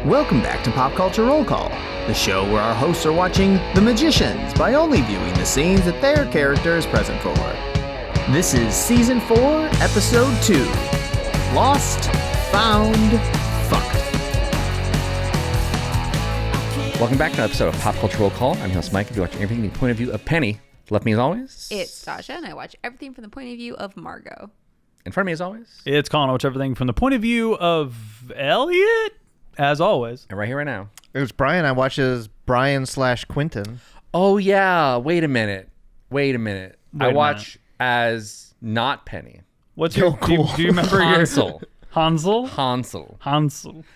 Welcome back to Pop Culture Roll Call, the show where our hosts are watching The Magicians by only viewing the scenes that their character is present for. This is Season 4, Episode 2, Lost, Found, Fucked. Welcome back to an episode of Pop Culture Roll Call. I'm your host Mike. If you watch everything from the point of view of Penny, left me as always. It's Sasha, and I watch everything from the point of view of Margot. In front of me as always. It's Colin. I watch everything from the point of view of Elliot, as always. And right here, right now. It was Brian. I watch as Brian/Quentin. Oh, yeah. Wait a minute. I watch as not Penny. What's your... cool. Do you remember Hansel. Hansel? Hansel.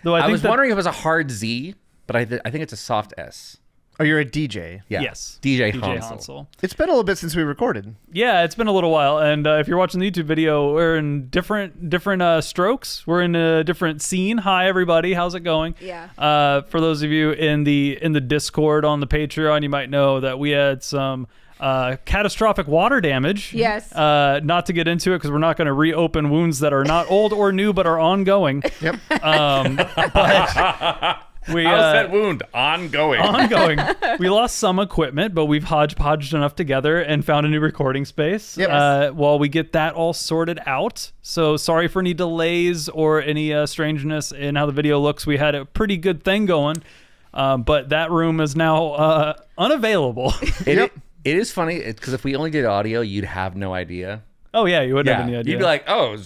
Though I was wondering if it was a hard Z, but I think it's a soft S. Oh, you're a DJ. Yeah. Yes. DJ Hansel. It's been a little bit since we recorded. Yeah, it's been a little while, and if you're watching the YouTube video, we're in different strokes. We're in a different scene. Hi, everybody. How's it going? Yeah. For those of you in the Discord on the Patreon, you might know that we had some catastrophic water damage. Yes. Not to get into it because we're not going to reopen wounds that are not old or new but are ongoing. Yep. But we How's that wound? Ongoing. We lost some equipment, but we've hodgepodged enough together and found a new recording space. Yep. While we get that all sorted out. So sorry for any delays or any strangeness in how the video looks. We had a pretty good thing going, but that room is now unavailable. It is funny because if we only did audio, you'd have no idea. Oh yeah, you wouldn't have any idea. You'd be like, oh,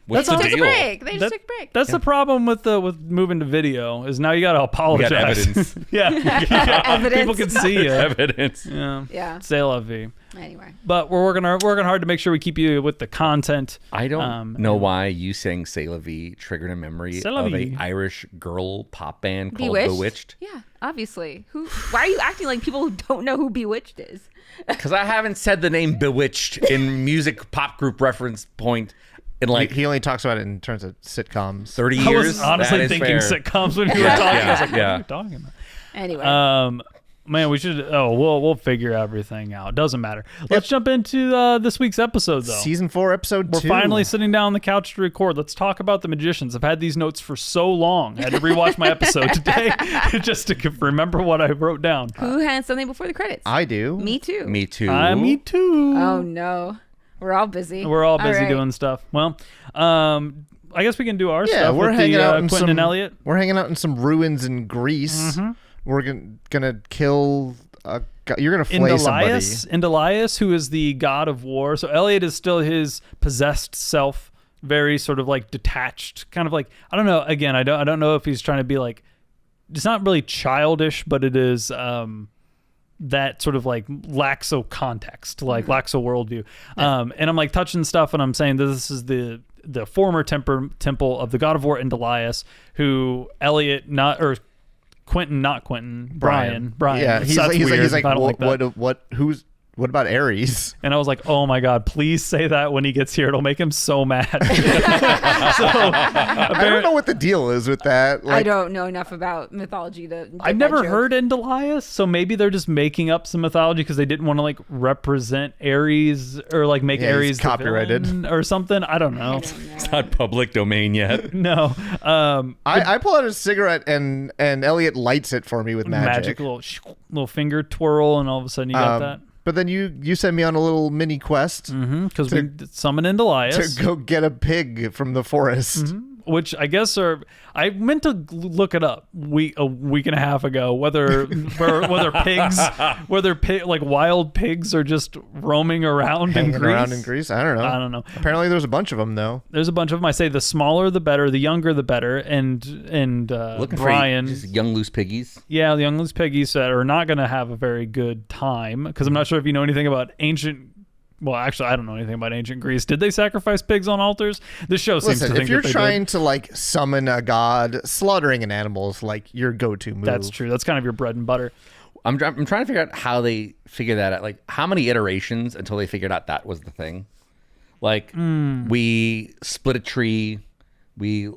what's the They deal? took a break. They just took a break. That's the problem with moving to video is now you got to apologize. You got evidence. Yeah. Evidence. People can see you. Evidence. Yeah. C'est la vie. Anyway. But we're working hard to make sure we keep you with the content. I don't know why you saying C'est la vie triggered a memory C'est la of vie. an Irish girl pop band called Bewitched? Bewitched. Yeah, obviously. Why are you acting like people who don't know who Bewitched is? Because I haven't said the name Bewitched in music pop group reference point in like He only talks about it in terms of sitcoms. 30 I years. was honestly That is thinking fair. sitcoms when you were talking. I was like, what yeah. are you talking about? Anyway. Man, we should. We'll figure everything out. Doesn't matter. Let's jump into this week's episode, though. Season 4, Episode 2. We're finally sitting down on the couch to record. Let's talk about The Magicians. I've had these notes for so long. I had to rewatch my episode today just to remember what I wrote down. Who had something before the credits? I do. Me too. Me too. Me too. Oh, no. We're all busy. We're all busy right. doing stuff. Well, I guess we can do our stuff we're with hanging out in Quentin and Elliot. We're hanging out in some ruins in Greece. Mm-hmm. We're gonna kill. You're gonna flay somebody. Indelias, who is the god of war. So Elliot is still his possessed self, very sort of like detached, kind of like, I don't know. Again, I don't know if he's trying to be like, it's not really childish, but it is that sort of like laxo context, like laxo worldview. And I'm like touching stuff, and I'm saying that this is the former temple of the god of war Indelias, who Elliot Quentin, not Quentin, Brian. Yeah, he's That's like, weird. I don't like that. what about Ares? And I was like, oh my God, please say that when he gets here. It'll make him so mad. I don't know what the deal is with that. I don't know enough about mythology to get I've never that joke. heard Indelias, so maybe they're just making up some mythology because they didn't want to like represent Ares or like make Yeah, Ares he's the copyrighted villain or something. I don't know. It's not public domain yet. No. I pull out a cigarette and Elliot lights it for me with magic. little finger twirl, and all of a sudden you got that. But then you send me on a little mini quest Because we summoned Indelias. to go get a pig from the forest. Which I guess I meant to look it up a week and a half ago whether pigs like wild pigs are just roaming around Hanging in Greece. around in Greece. I don't know. Apparently there's a bunch of them though. There's a bunch of them. I say the smaller the better, the younger the better. And Looking Brian, for just young loose piggies. yeah, the young loose piggies that are not going to have a very good time because I'm not sure if you know anything about ancient. Well, actually, I don't know anything about ancient Greece. Did they sacrifice pigs on altars? This show seems to think if you're that they trying did. to like summon a god, slaughtering an animal is like your go-to move. That's true. That's kind of your bread and butter. I'm trying to figure out how they figure that out. Like, how many iterations until they figured out that was the thing? Like, we split a tree, we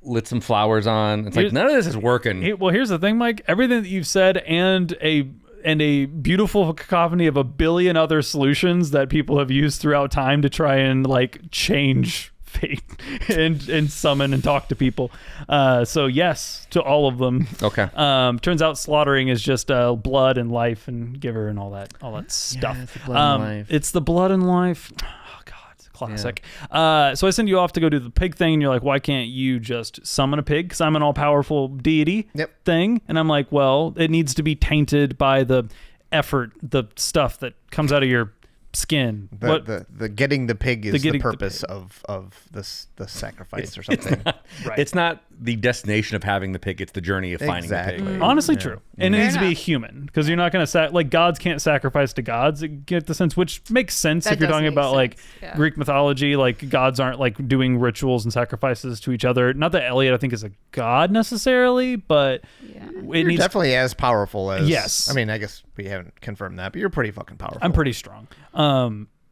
lit some flowers on. It's like, none of this is working. Well, here's the thing, Mike. Everything that you've said and a beautiful cacophony of a billion other solutions that people have used throughout time to try and like change fate and summon and talk to people. So yes to all of them. Okay. Turns out slaughtering is just blood and life and giver and all that stuff. it's the blood and life. It's the blood and life. Oh God, it's a classic. So I send you off to go do the pig thing, and you're like, why can't you just summon a pig? Because I'm an all-powerful deity thing. And I'm like, well, it needs to be tainted by the effort, the stuff that comes out of your skin. The getting the pig is the purpose the of the sacrifice or something. It's not the destination of having the pig; it's the journey of finding the pig. Honestly, true. And it Fair needs to be a enough. human, because you're not going to like gods can't sacrifice to gods. You get the sense, which makes sense That if you're does talking make about like sense, yeah. Greek mythology. Like gods aren't like doing rituals and sacrifices to each other. Not that Elliot, I think, is a god necessarily, but it You're needs. definitely as powerful as. Yes. I mean, I guess we haven't confirmed that, but you're pretty fucking powerful. I'm pretty strong.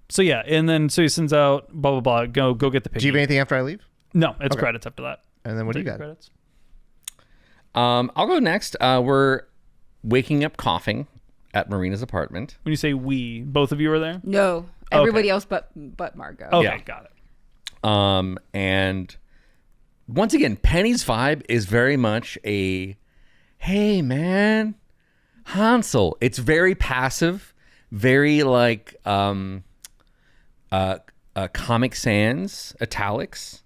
So yeah, and then so he sends out blah blah blah. Go get the pig. Do you have anything after I leave? No, it's credits after that. And then what do you Take got? Credits. I'll go next. We're waking up coughing at Marina's apartment. When you say we, both of you are there. No, everybody else but Margot. Okay, Yeah. got it. And once again, Penny's vibe is very much a, hey man, Hansel. It's very passive, very like Comic Sans italics.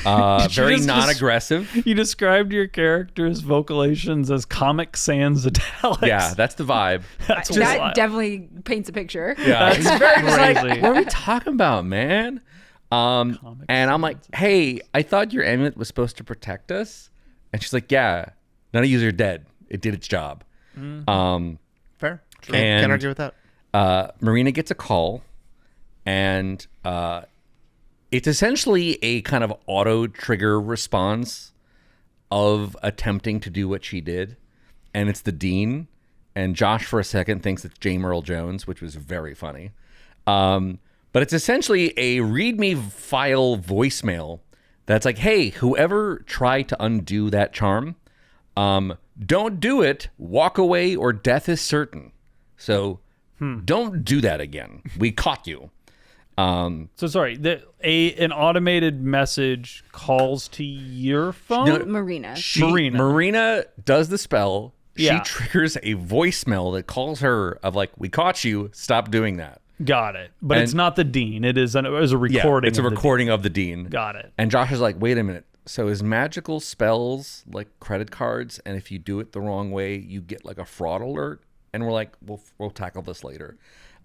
Very just non-aggressive. You described your character's vocalations as Comic Sans italics. Yeah, that's the vibe. That's That wild. definitely paints a picture. Yeah, it's very just like, crazy. what are we talking about, man? And I'm like, hey, I thought your amulet was supposed to protect us. And she's like, yeah, none of you are dead. It did its job. Fair. Can't And- argue with that. Marina gets a call, and it's essentially a kind of auto trigger response of attempting to do what she did. And it's the Dean. And Josh, for a second, thinks it's James Earl Jones, which was very funny. But it's essentially a README file voicemail that's like, hey, whoever tried to undo that charm, don't do it, walk away, or death is certain. So don't do that again. We caught you. So sorry, an automated message calls to your phone. No, Marina. Marina does the spell. Yeah. She triggers a voicemail that calls her of like, we caught you. Stop doing that. Got it. But it's And- not the Dean. It is a recording. Yeah, it's a of the recording of the Dean. Dean. Got it. And Josh is like, wait a minute. So is magical spells like credit cards? And if you do it the wrong way, you get like a fraud alert? And we're like, we'll tackle this later.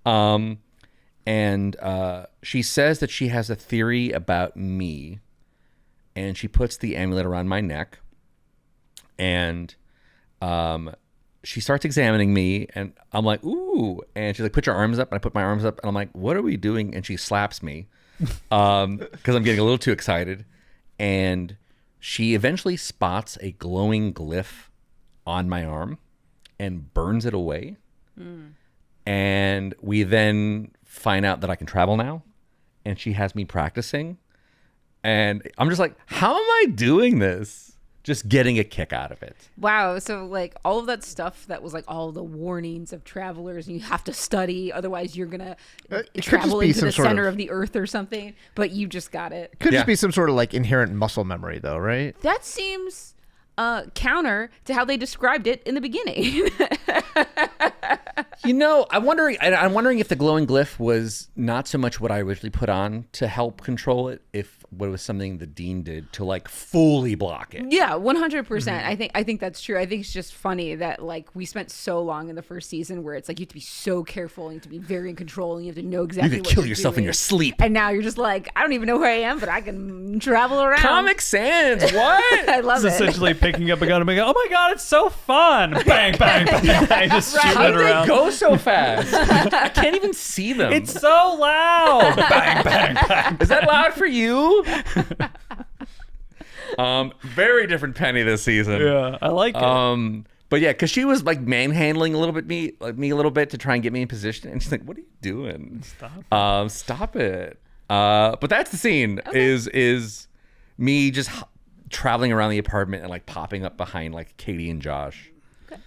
And she says that she has a theory about me. And she puts the amulet around my neck. And she starts examining me. And I'm like, ooh. And she's like, put your arms up. And I put my arms up. And I'm like, what are we doing? And she slaps me. Because I'm getting a little too excited. And she eventually spots a glowing glyph on my arm and burns it away. And we then find out that I can travel now. And she has me practicing. And I'm just like, how am I doing this? Just getting a kick out of it. Wow. So like all of that stuff that was like all the warnings of travelers, and you have to study, otherwise you're gonna could just travel be into some the sort center of- of the earth or something. But you just got it. Could Yeah. just be some sort of like inherent muscle memory, though, right? That seems counter to how they described it in the beginning. You know, I'm wondering if the glowing glyph was not so much what I originally put on to help control it, if what was something the Dean did to like fully block it. Yeah, 100%. I think that's true. I think it's just funny that like we spent so long in the first season where it's like you have to be so careful and you have to be very in control and you have to know exactly You what could kill you're yourself in doing. your sleep. And now you're just like, I don't even know where I am, but I can travel around. Comic Sans, what? I love It's it. essentially picking up a gun and being, oh my God, it's so fun. Bang, bang, bang. I just shoot How it do they around. go so fast? I can't even see them. It's so loud. Bang, bang, bang. Is that loud for you? Very different Penny this season. Yeah, I like it. But yeah, because she was like manhandling me a little bit to try and get me in position, and she's like, "What are you doing? Stop it!" But that's the scene. Is me just traveling around the apartment and like popping up behind like Katie and Josh.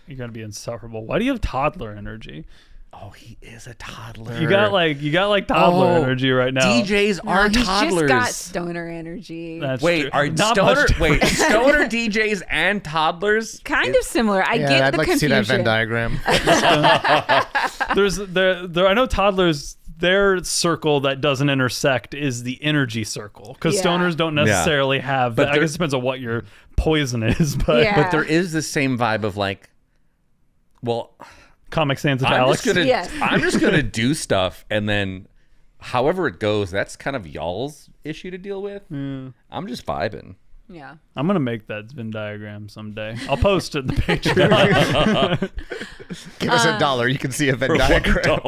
You're going to be insufferable. Why do you have toddler energy? Oh, he is a toddler. You got like toddler Oh, energy right now. DJs No, are he's toddlers. just got stoner energy. That's Wait, true. are Not stoner much wait difference. stoner DJs and toddlers? Kind of similar. I Yeah, get I'd the like to see confusion. that Venn diagram. I know toddlers, their circle that doesn't intersect is the energy circle, because Yeah. stoners don't necessarily have But that. I guess it depends on what your poison is, but Yeah. But there is the same vibe of like, well, Comic Sans with I'm Alex. just gonna Yes. I'm just gonna do stuff, and then however it goes, that's kind of y'all's issue to deal with. I'm just vibing. Yeah. I'm gonna make that Venn diagram someday. I'll post it in the Patreon. Give us $1, you can see a Venn diagram.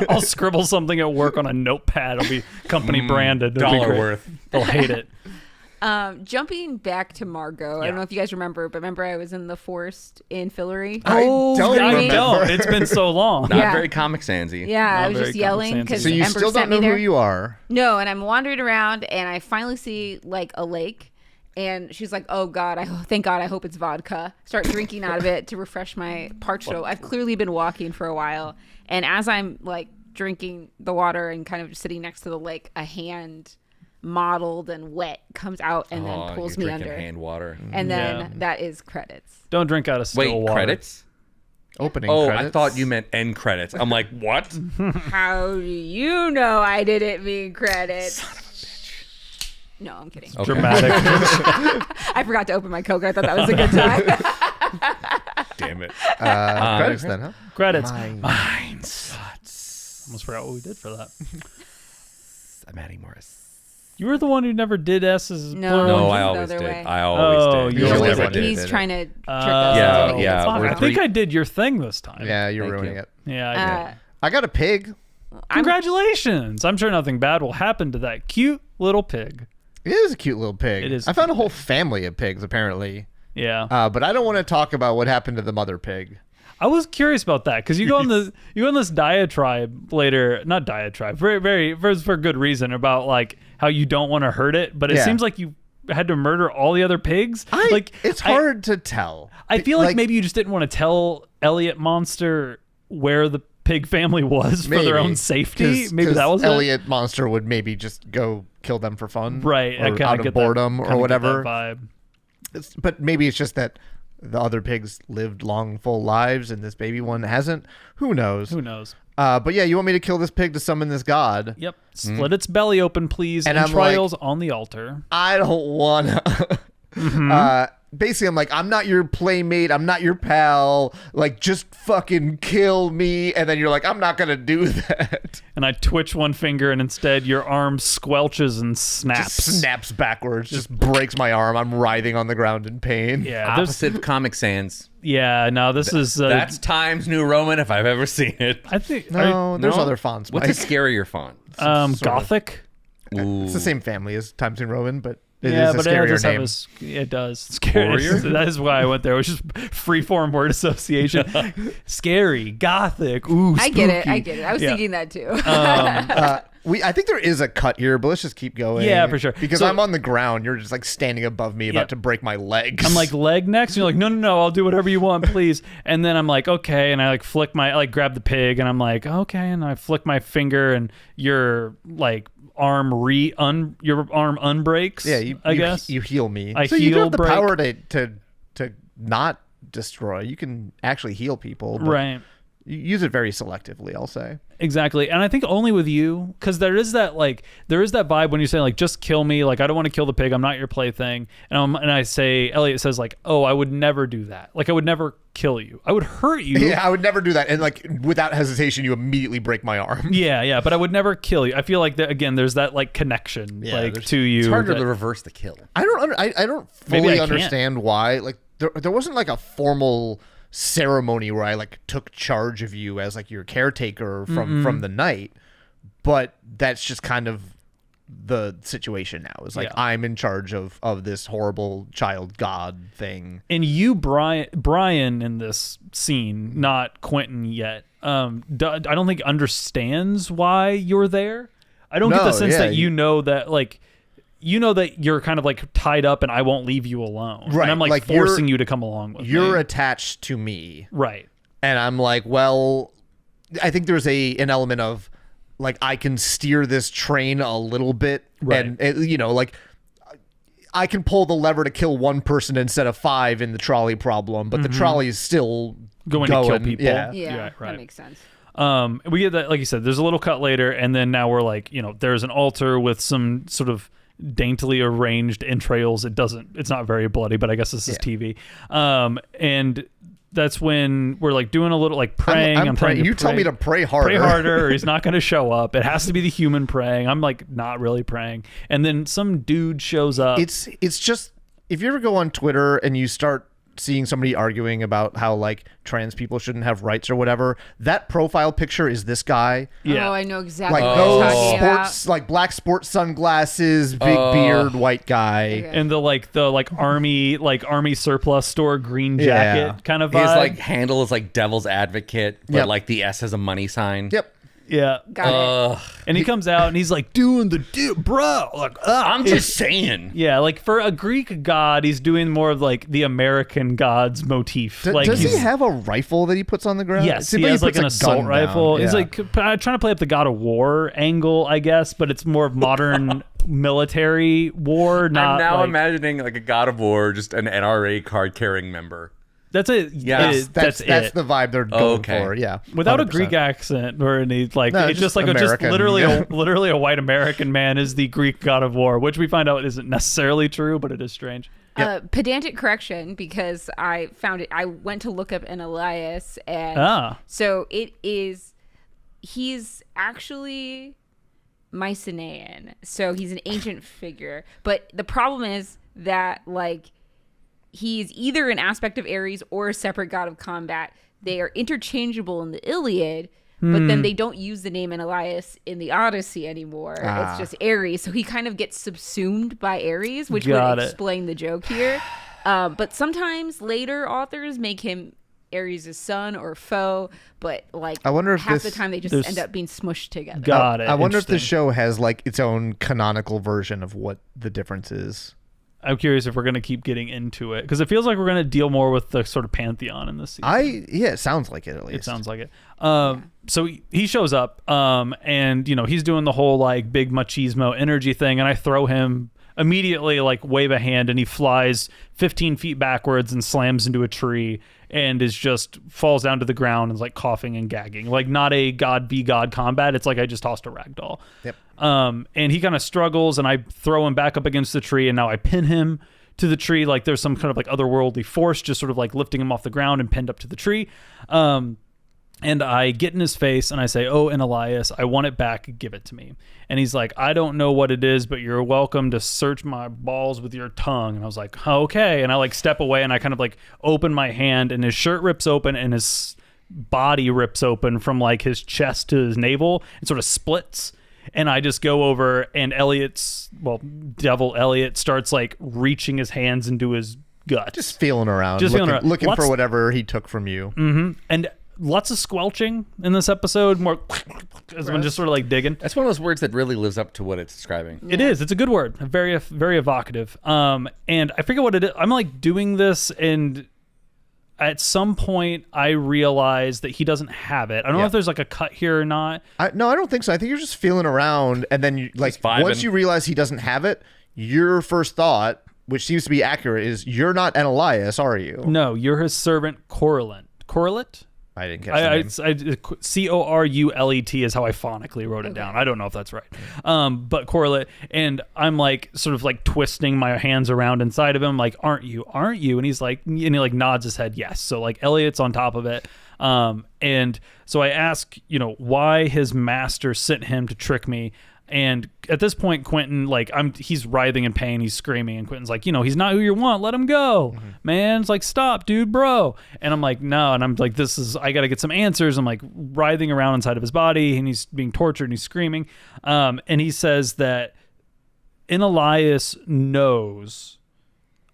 I'll scribble something at work on a notepad. It'll be company branded. It'll be $1 great. worth. They'll hate it. Jumping back to Margot, I don't know if you guys remember, but remember I was in the forest in Fillory? I don't I remember. don't. It's been so long. Not Yeah. very Comic Sansy. Yeah, I Not was very just yelling Comic because Sans. So you Ember still sent don't me know there. who you are. No, and I'm wandering around and I finally see like a lake. And she's like, "Oh God, thank God, I hope it's vodka." Start drinking out of it to refresh my parched throat. I've clearly been walking for a while, and as I'm like drinking the water and kind of just sitting next to the lake, a hand, mottled and wet, comes out and then pulls you're me drinking under. hand water. And then Yeah. that is credits. Don't drink out of still Wait, water. credits? Opening Oh, credits. I thought you meant end credits. I'm like, what? How do you know I didn't mean credits? No, I'm kidding. Okay. Dramatic. I forgot to open my Coke. I thought that was a good time. Damn it. Credits then, huh? Credits. Mines. Almost forgot what we did for that. I'm adding Morris. You were the one who never did S's. No. plural. No, it's I the always other did. way. I always Oh, did. you You always never did. did. He's trying to trick us. Yeah, into thinking yeah, it's Fuck, we're I vodka. think three- I did your thing this time. Yeah, you're Thank ruining you. it. Yeah, I did. I got a pig. Congratulations. I'm sure nothing bad will happen to that cute little pig. It is a cute little pig. It is I a found a cute whole family of pigs, apparently. Yeah. But I don't want to talk about what happened to the mother pig. I was curious about that because you go on this diatribe later, not diatribe, for good reason about like how you don't want to hurt it, but it Yeah. seems like you had to murder all the other pigs. It's hard to tell. I feel like maybe you just didn't want to tell Elliot Monster where the pig family was for their own safety. Maybe that was Elliot Monster would maybe just go kill them for fun, right. I Or kinda out of get boredom that, or kinda get whatever. that vibe. But maybe it's just that the other pigs lived long, full lives, and this baby one hasn't. Who knows? Who knows? But yeah, you want me to kill this pig to summon this god? Yep. Split its belly open, please. And I'm Entrails on the altar. I don't want to. Basically, I'm like, I'm not your playmate. I'm not your pal. Like, just fucking kill me. And then you're like, I'm not going to do that. And I twitch one finger, and instead your arm squelches and snaps. Just snaps backwards. Just breaks my arm. I'm writhing on the ground in pain. Yeah. There's, Opposite of Comic Sans. yeah. No, this is. That's Times New Roman if I've ever seen it. I think. No, there's No? other fonts. What's Mike. a scarier font? sort of. sort of. Gothic. It's the same family as Times New Roman, but it Yeah, is a but scarier it does name. it does. Scary. Warrior? That is why I went there. It was just freeform word association. Scary, gothic. Ooh, I get it. spooky. I get it. I was Yeah. thinking that too. I think there is a cut here, but let's just keep going. Yeah, for sure. Because So- I'm on the ground. You're just like standing above me, about to break my legs. I'm like, leg next. And you're like, no, I'll do whatever you want, please. And then I'm like, okay. And I like flick I like grab the pig, and I'm like, okay. And I flick my finger, and your like arm your arm unbreaks. yeah, I guess. you heal me. I so you heal, don't have the break. power to not destroy. You can actually heal people, but Right. you use it very selectively, I'll say. Exactly. And I think only with you, because there is that vibe when you say like, just kill me. Like, I don't want to kill the pig. I'm not your plaything. And I say, Elliot says like, oh, I would never do that. Like, I would never kill you. I would hurt you. Yeah, I would never do that. And like without hesitation, you immediately break my arm. Yeah. But I would never kill you. I feel like again, there's that like connection to you. It's harder that- to reverse the kill. I don't Maybe fully I can't. understand why. Like there wasn't like a formal ceremony where I like took charge of you as like your caretaker from the night, but that's just kind of the situation now. It's like Yeah. I'm in charge of this horrible child god thing. And you, Brian, in this scene, not Quentin yet. I don't think understands why you're there. I don't get the No, sense yeah, that you know that like. You know that you're kind of like tied up, and I won't leave you alone. Right, And I'm like forcing you to come along with me. You're attached to me, Right. and I'm like, well, I think there's an element of like I can steer this train a little bit, Right. and you know, like I can pull the lever to kill one person instead of 5 in the trolley problem, but the trolley is still Going to kill people. Yeah. Yeah, right. that makes sense. We get that, like you said, there's a little cut later, and then now we're like, you know, there's an altar with some sort of daintily arranged entrails. It's not very bloody, but I guess this is TV. And that's when we're like doing a little like praying. I'm praying. You tell me to pray harder. Pray harder, or he's not going to show up. It has to be the human praying. I'm like not really praying. And then some dude shows up. It's just, if you ever go on Twitter and you start seeing somebody arguing about how like trans people shouldn't have rights or whatever, that profile picture is this guy. Yeah. Oh, I know exactly Like what you're those talking sports, like black sports sunglasses, big beard, white guy. Okay. and the army surplus store green jacket kind of vibe. His like handle is like devil's advocate, but Yep. like the S has a money sign. Yep. yeah. Got it. And he comes out and he's like doing the bro. Like, I'm just saying. yeah, like for a Greek god, he's doing more of like the American gods motif. Like Does he he's- have a rifle that he puts on the ground? Yes, It he seems has like puts an a assault gun rifle. down. He's Yeah. like trying to play up the God of War angle, I guess, but it's more of modern military war. Not I'm now like, imagining like a God of War, just an NRA card carrying member. that's it. Yes, that's that's it. the vibe they're going Okay. for. Yeah, Without a 100%. Greek accent or any like No, it's just just like American. literally a white American man is the Greek God of War, which we find out isn't necessarily true, but it is strange. Pedantic correction, because I found it. I went to look up an Elias, and so he's actually Mycenaean. So he's an ancient figure. But the problem is that like he's either an aspect of Ares or a separate god of combat. They are interchangeable in the Iliad, but then they don't use the name Elias in the Odyssey anymore. It's just Ares. So he kind of gets subsumed by Ares, which Got would it. explain the joke here. But sometimes later authors make him Ares' son or foe, but like I wonder if half the this- time they just there's- end up being smushed together. Got it. I wonder if the Interesting. show has like its own canonical version of what the difference is. I'm curious if we're going to keep getting into it because it feels like we're going to deal more with the sort of pantheon in this season. It sounds like it at least. It sounds like it. So he shows up, and you know he's doing the whole like big machismo energy thing, and I throw him immediately, like wave a hand, and he flies 15 feet backwards and slams into a tree, and is just falls down to the ground and is like coughing and gagging, like not a god v god combat. It's like I just tossed a ragdoll. Yep. And he kind of struggles, and I throw him back up against the tree, and now I pin him to the tree, like there's some kind of like otherworldly force just sort of like lifting him off the ground and pinned up to the tree. And I get in his face and I say, "Oh, and Elias, I want it back. Give it to me." And he's like, "I don't know what it is, but you're welcome to search my balls with your tongue." And I was like, "Okay." And I like step away and I kind of like open my hand, and his shirt rips open and his body rips open from like his chest to his navel. It sort of splits. And I just go over, and Devil Elliot starts like reaching his hands into his gut. Just feeling around, Feeling looking Lots- for whatever he took from you. and lots of squelching in this episode. More as one just sort of like digging. That's one of those words that really lives up to what it's describing. It is. It's a good word. Very, very evocative. And I forget what it is. I'm like doing this, and at some point I realize that he doesn't have it. I don't know if there's like a cut here or not. No, I don't think so. I think you're just feeling around, and then you like vibing. once you realize he doesn't have it, your first thought, which seems to be accurate, is you're not an Elias, are you? No, you're his servant Corulent. Corulent? I didn't catch the name. Corulet is how I phonically wrote it down. I don't know if that's right. But Corulent, and I'm like sort of like twisting my hands around inside of him, like, aren't you? And he's like, and he like nods his head, yes. So like Elliot's on top of it. And so I ask, why his master sent him to trick me. And at this point, Quentin, like, he's writhing in pain, he's screaming, and Quentin's like, he's not who you want, let him go, man. It's like, stop, dude, bro. And I'm like, no. And I'm like, I gotta get some answers. I'm like writhing around inside of his body, and he's being tortured, and he's screaming. And he says that Elias knows.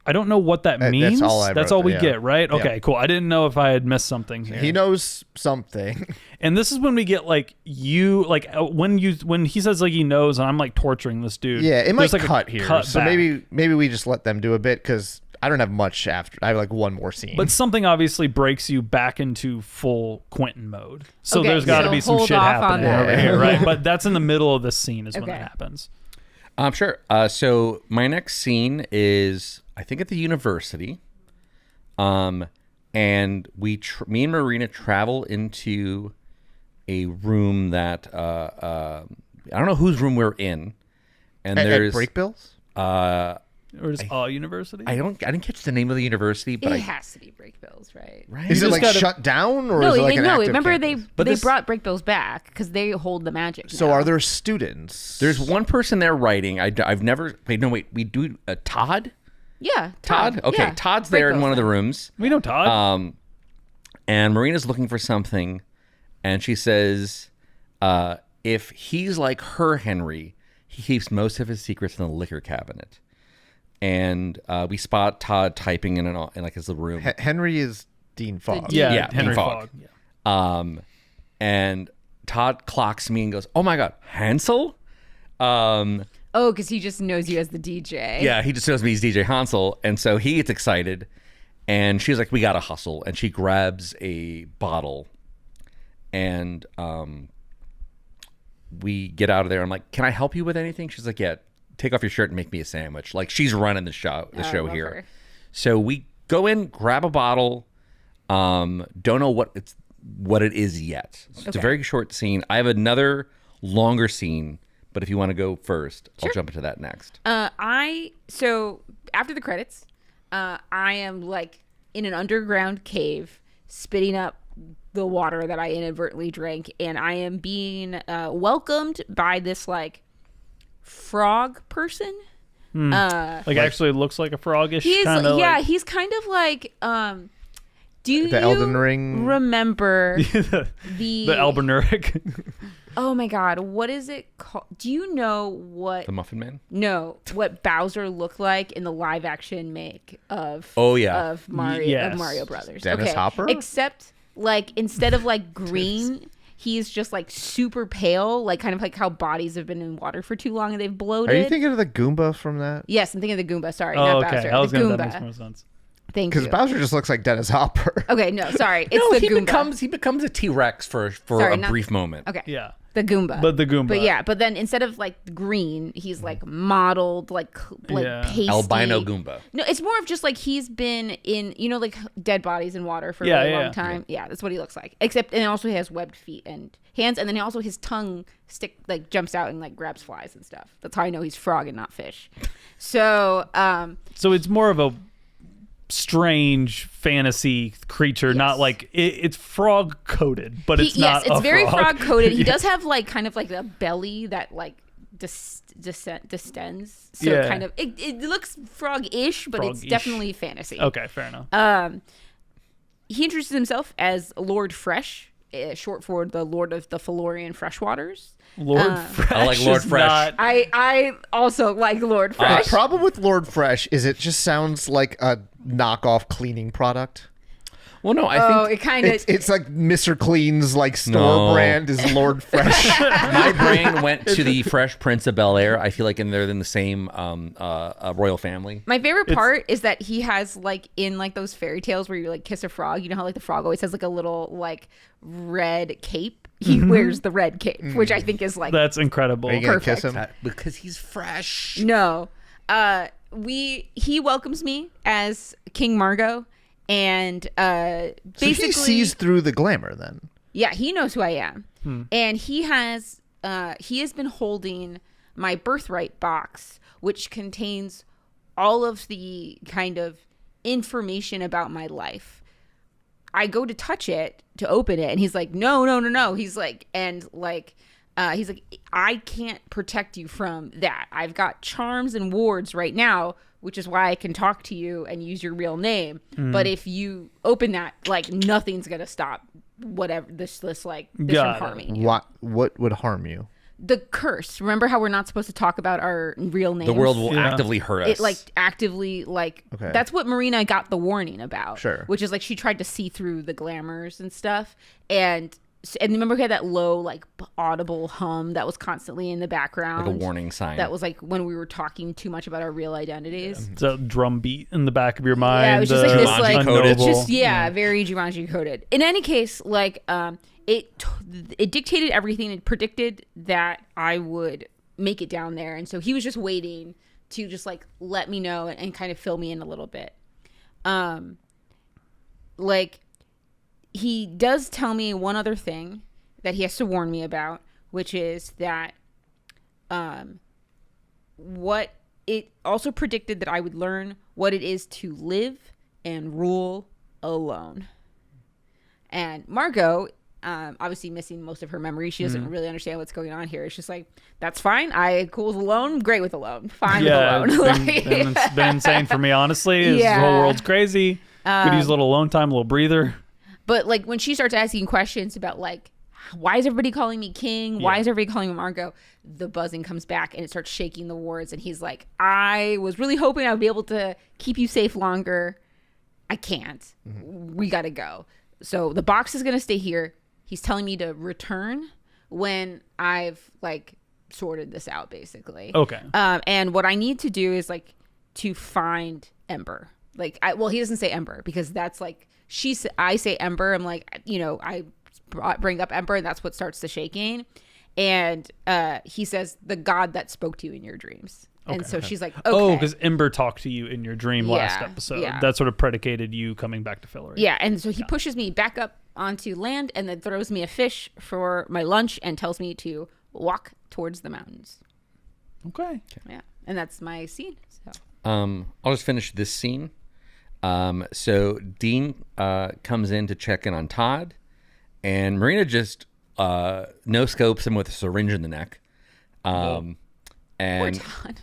I don't know what that means. That's all we get, right? Yeah. Okay, cool. I didn't know if I had missed something here. He knows something. And this is when we get like when he says like he knows, and I'm like torturing this dude. Yeah, it might There's, like, a cut here. cut So back. maybe we just let them do a bit, because I don't have much after. I have like one more scene. But something obviously breaks you back into full Quentin mode. So Okay, there's got to so be some hold shit off on happening that. over here, right? But that's in the middle of the scene is when Okay. that happens. Sure. So my next scene is, I think, at the university. And me and Marina travel into a room that I don't know whose room we're in. And at there's break bills. Or just university? I didn't catch the name of the university, but It has to be break bills, right? right. Is it just like gotta- shut down or No, is it like an active remember campus? But they this- brought break bills back because they hold the magic. So now. are there students? There's one person there writing. I've never. Wait, no, wait. We do Todd. Yeah, Todd. Okay, yeah. Todd's Break there in bills one of the then. rooms. We know Todd. And Marina's looking for something, and she says, if he's like her Henry, he keeps most of his secrets in the liquor cabinet. And we spot Todd typing in like his little room. Henry is Dean Fogg. yeah, yeah, Henry Fogg. Fogg. Yeah. And Todd clocks me and goes, "Oh my God, Hansel!" Oh, because he just knows you as the DJ. Yeah, he just knows me as DJ Hansel, and so he gets excited. And she's like, "We gotta hustle," and she grabs a bottle, and we get out of there. I'm like, "Can I help you with anything?" She's like, "Yeah, take off your shirt and make me a sandwich." Like she's running the show I love here. her. So we go in, grab a bottle. Don't know what it is yet. It's a Okay. very short scene. I have another longer scene, but if you want to go first, I'll jump into that next. So after the credits, I am like in an underground cave, spitting up the water that I inadvertently drank, and I am being welcomed by this like frog person. Like actually looks like a froggish He's kind of like, he's kind of like do you The Elden Ring. remember the the Albernuric. Oh my god, what is it called? Do you know what The Muffin Man? what Bowser looked like in the live action make of Oh, yeah. of Mario Yes. of Mario Brothers? Dennis Hopper? Except like instead of like green, he's just like super pale, like kind of like how bodies have been in water for too long and they've bloated. Are you thinking of the Goomba from that? Yes, I'm thinking of the Goomba. Sorry, Oh, not okay. Bowser. I was the gonna. Goomba. That makes more sense. Thank Because you. Bowser just looks like Dennis Hopper. Okay, no, sorry. It's No, the Goomba. he becomes a T-Rex for Sorry, a not- brief moment. Okay. Yeah. The Goomba. But the Goomba. But yeah, but then instead of like green, he's like mottled, like Yeah. pasty. Albino Goomba. No, it's more of just like he's been in, like dead bodies in water for a Yeah, really yeah, long time. Yeah, that's what he looks like. Except, and also he has webbed feet and hands, and then also his tongue jumps out and like grabs flies and stuff. That's how I know he's frog and not fish. So, So it's more of a strange fantasy creature, not Yes. like it's frog coated, but it's not. yes, it's a very frog frog-coated. He Yeah. does have like kind of like a belly that like distends. So Yeah. kind of it looks frog-ish, but it's Frog-ish. definitely fantasy. Okay, fair enough. He introduces himself as Lord Fresh, short for the Lord of the Falorian Freshwaters. Lord Fresh. I like Lord is Fresh. not- I also like Lord The Fresh. problem with Lord Fresh is it just sounds like a knockoff cleaning product. Well, no, I Oh, think it kind of. It's like Mr. Clean's like store No. brand is Lord Fresh. my brain went to the Fresh Prince of Bel-Air. I feel like they're in the same royal family. My favorite part is that he has like in like those fairy tales where you like kiss a frog. You know how like the frog always has like a little like red cape. He wears the red cape, which I think is like That's incredible. Are you gonna Perfect. kiss him? Because he's fresh. no. He welcomes me as King Margot, and So basically he sees through the glamour then. yeah, he knows who I am, and he has been holding my birthright box, which contains all of the kind of information about my life. I go to touch it to open it, and he's like, no. He's like, I can't protect you from that. I've got charms and wards right now, which is why I can talk to you and use your real name. But if you open that, like nothing's gonna stop whatever this like this Got from it. harming you. What would harm you? The curse. Remember how we're not supposed to talk about our real names? The world will Yeah. actively hurt us. It like actively like Okay. that's what Marina got the warning about. Sure. Which is like she tried to see through the glamours and stuff, and and remember, we had that low, like, audible hum that was constantly in the background, Like a warning sign. That was like when we were talking too much about our real identities. It's a drum beat in the back of your mind. Yeah, it was just like this, like, Jumanji-coded. just very Jumanji coded. In any case, like, it dictated everything. It predicted that I would make it down there, and so he was just waiting to just like let me know and kind of fill me in a little bit. Like, he does tell me one other thing that he has to warn me about, which is that what it also predicted that I would learn what it is to live and rule alone. And Margot, obviously missing most of her memory, she doesn't really understand what's going on here. It's just like, that's fine. I cool with alone, great with alone, fine with alone. It's been insane for me, honestly. The whole world's crazy. Could use a little alone time, a little breather. But like when she starts asking questions about like, why is everybody calling me king? Why is everybody calling me Margot? The buzzing comes back and it starts shaking the wards. And he's like, I was really hoping I would be able to keep you safe longer. I can't. We got to go. So the box is going to stay here. He's telling me to return when I've like sorted this out, basically. Okay. And what I need to do is like to find Ember. Like, he doesn't say Ember because that's like, I say Ember. I'm like, I bring up Ember and that's what starts the shaking. And he says the god that spoke to you in your dreams. Okay. And so she's like, okay. Oh, because Ember talked to you in your dream last episode. Yeah. That sort of predicated you coming back to Fillory. Yeah. And so he pushes me back up onto land and then throws me a fish for my lunch and tells me to walk towards the mountains. Okay. Yeah. And that's my scene. So. I'll just finish this scene. So Dean comes in to check in on Todd, and Marina just no scopes him with a syringe in the neck. And Poor Todd.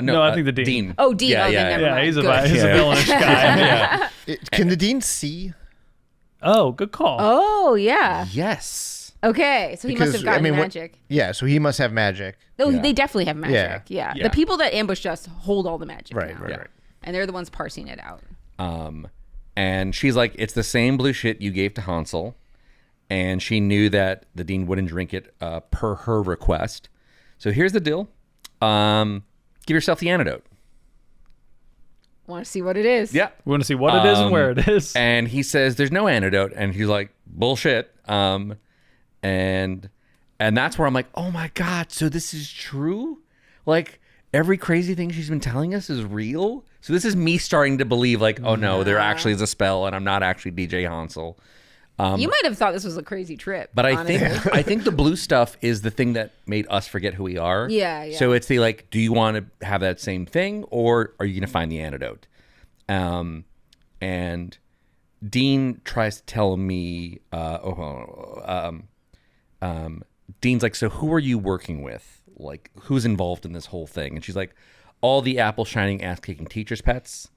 No, I think the Dean. Dean. Oh, Yeah, never mind. he's a Good. villainous guy. Can the Dean see? Oh, good call. Oh, yeah. Yes. Okay, so he must have gotten magic. Yeah, so he must have magic. Oh, they definitely have magic. Yeah. Yeah. The people that ambushed us hold all the magic Right, now. right. And they're the ones parsing it out. And she's like, it's the same blue shit you gave to Hansel. And she knew that the Dean wouldn't drink it per her request. So here's the deal. Give yourself the antidote. Want to see what it is? Yeah. We want to see what it is and where it is. And he says, there's no antidote. And he's like, bullshit. And that's where I'm like, oh my God, so this is true? Like, every crazy thing she's been telling us is real? So this is me starting to believe, like, oh no, there actually is a spell and I'm not actually DJ Hansel. You might have thought this was a crazy trip. But honestly. I think the blue stuff is the thing that made us forget who we are. Yeah. So it's the like, do you want to have that same thing, or are you going to find the antidote? And Dean tries to tell me, Dean's like, so who are you working with? Like, who's involved in this whole thing? And she's like, all the apple shining ass kicking teachers' pets.